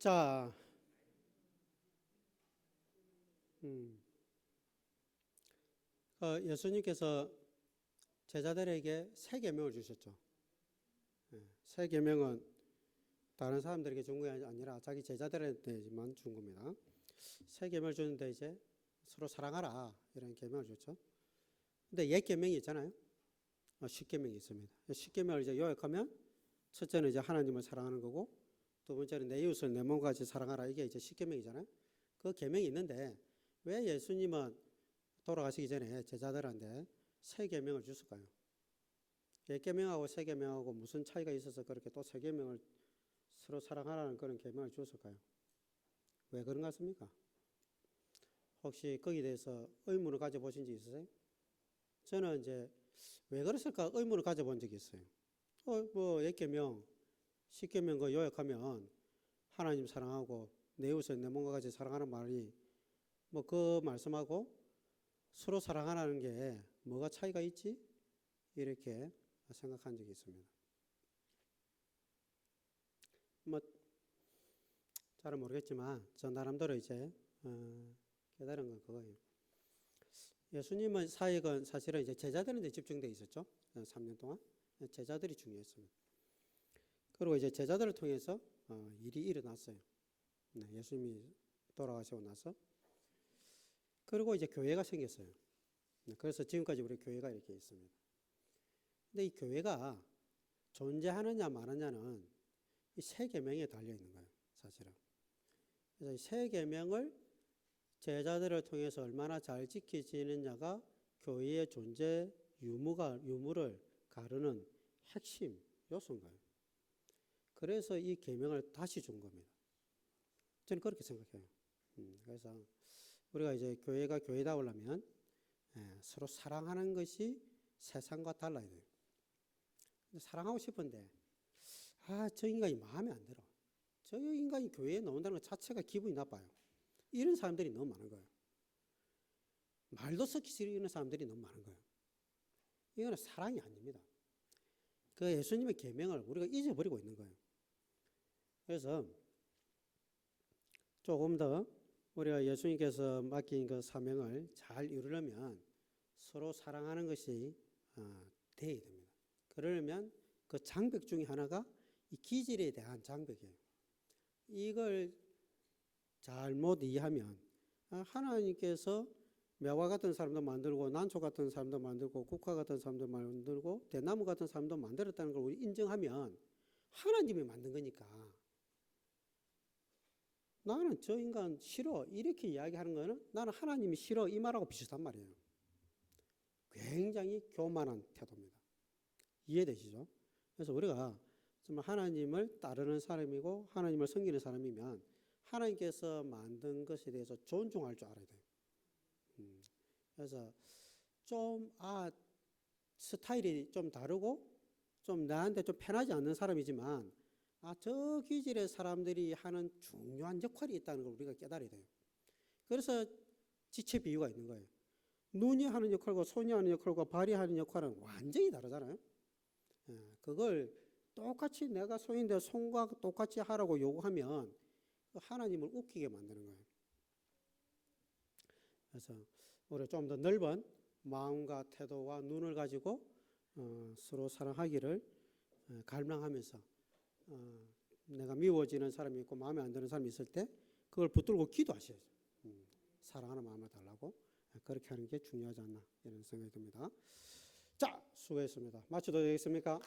자, 예수님께서 제자들에게 세 계명을 주셨죠. 세 계명은 다른 사람들에게 준 게 아니라 자기 제자들한테만 준 겁니다. 세 계명을 주는데 이제 서로 사랑하라 이런 계명을 줬죠. 근데 옛 계명이 있잖아요. 십 계명이 있습니다. 십 계명을 이제 요약하면 첫째는 이제 하나님을 사랑하는 거고, 두 번째는 내 이웃을 내 몸과 같이 사랑하라. 이게 이제 십 계명이잖아요. 그 계명이 있는데 왜 예수님은 돌아가시기 전에 제자들한테 세 계명을 주실까요? 옛 계명하고 세 계명하고 무슨 차이가 있어서 그렇게 또 세 계명을 서로 사랑하라는 그런 계명을 주었을까요? 왜 그런 것 같습니까? 혹시 거기에 대해서 의문을 가져보신 적 있으세요? 저는 이제 왜 그랬을까 의문을 가져본 적이 있어요. 뭐 옛 계명, 십 계명 그 요약하면 하나님 사랑하고 내 이웃을 내 몸과 같이 사랑하는 말이 뭐 그 말씀하고 서로 사랑하라는 게 뭐가 차이가 있지? 이렇게 생각한 적이 있습니다. 뭐 잘은 모르겠지만 저 나름대로 이제 깨달은 건 그거예요. 예수님의 사역은 사실은 이제 제자들한테 집중되어 있었죠. 3년 동안 제자들이 중요했습니다. 그리고 이제 제자들을 통해서 일이 일어났어요. 예수님이 돌아가시고 나서. 그리고 이제 교회가 생겼어요. 그래서 지금까지 우리 교회가 이렇게 있습니다. 근데 이 교회가 존재하느냐 마느냐는 이 세 계명에 달려 있는 거예요, 사실은. 그래서 이 세 계명을 제자들을 통해서 얼마나 잘 지켜지느냐가 교회의 존재 유무를 가르는 핵심 요소인 거예요. 그래서 이 계명을 다시 준 겁니다. 저는 그렇게 생각해요. 그래서 우리가 이제 교회가 교회다우려면 서로 사랑하는 것이 세상과 달라야 돼요. 사랑하고 싶은데 저 인간이 마음에 안 들어. 저 인간이 교회에 나온다는 것 자체가 기분이 나빠요. 이런 사람들이 너무 많은 거예요. 말도 섞기 싫은 사람들이 너무 많은 거예요. 이거는 사랑이 아닙니다. 그 예수님의 계명을 우리가 잊어버리고 있는 거예요. 그래서 조금 더 우리가 예수님께서 맡긴 그 사명을 잘 이루려면 서로 사랑하는 것이 돼야 됩니다. 그러려면 그 장벽 중에 하나가 이 기질에 대한 장벽이에요. 이걸 잘못 이해하면 하나님께서 매화 같은 사람도 만들고 난초 같은 사람도 만들고 국화 같은 사람도 만들고 대나무 같은 사람도 만들었다는 걸 우리 인정하면 하나님이 만든 거니까 나는 저 인간 싫어 이렇게 이야기하는 거는 나는 하나님이 싫어 이 말하고 비슷한 말이에요. 굉장히 교만한 태도입니다. 이해되시죠? 그래서 우리가 정말 하나님을 따르는 사람이고 하나님을 섬기는 사람이면 하나님께서 만든 것에 대해서 존중할 줄 알아야 돼요. 그래서 좀 스타일이 좀 다르고 좀 나한테 좀 편하지 않는 사람이지만 저 기질의 사람들이 하는 중요한 역할이 있다는 걸 우리가 깨달아야 돼요. 그래서 지체 비유가 있는 거예요. 눈이 하는 역할과 손이 하는 역할과 발이 하는 역할은 완전히 다르잖아요. 그걸 똑같이 내가 손인데 손과 똑같이 하라고 요구하면 하나님을 웃기게 만드는 거예요. 그래서 우리 좀 더 넓은 마음과 태도와 눈을 가지고 서로 사랑하기를 갈망하면서 내가 미워지는 사람이 있고 마음에 안 드는 사람이 있을 때 그걸 붙들고 기도하셔야죠. 사랑하는 마음을 달라고 그렇게 하는 게 중요하지 않나 이런 생각이 듭니다. 자, 수고했습니다. 마쳐도 되겠습니까?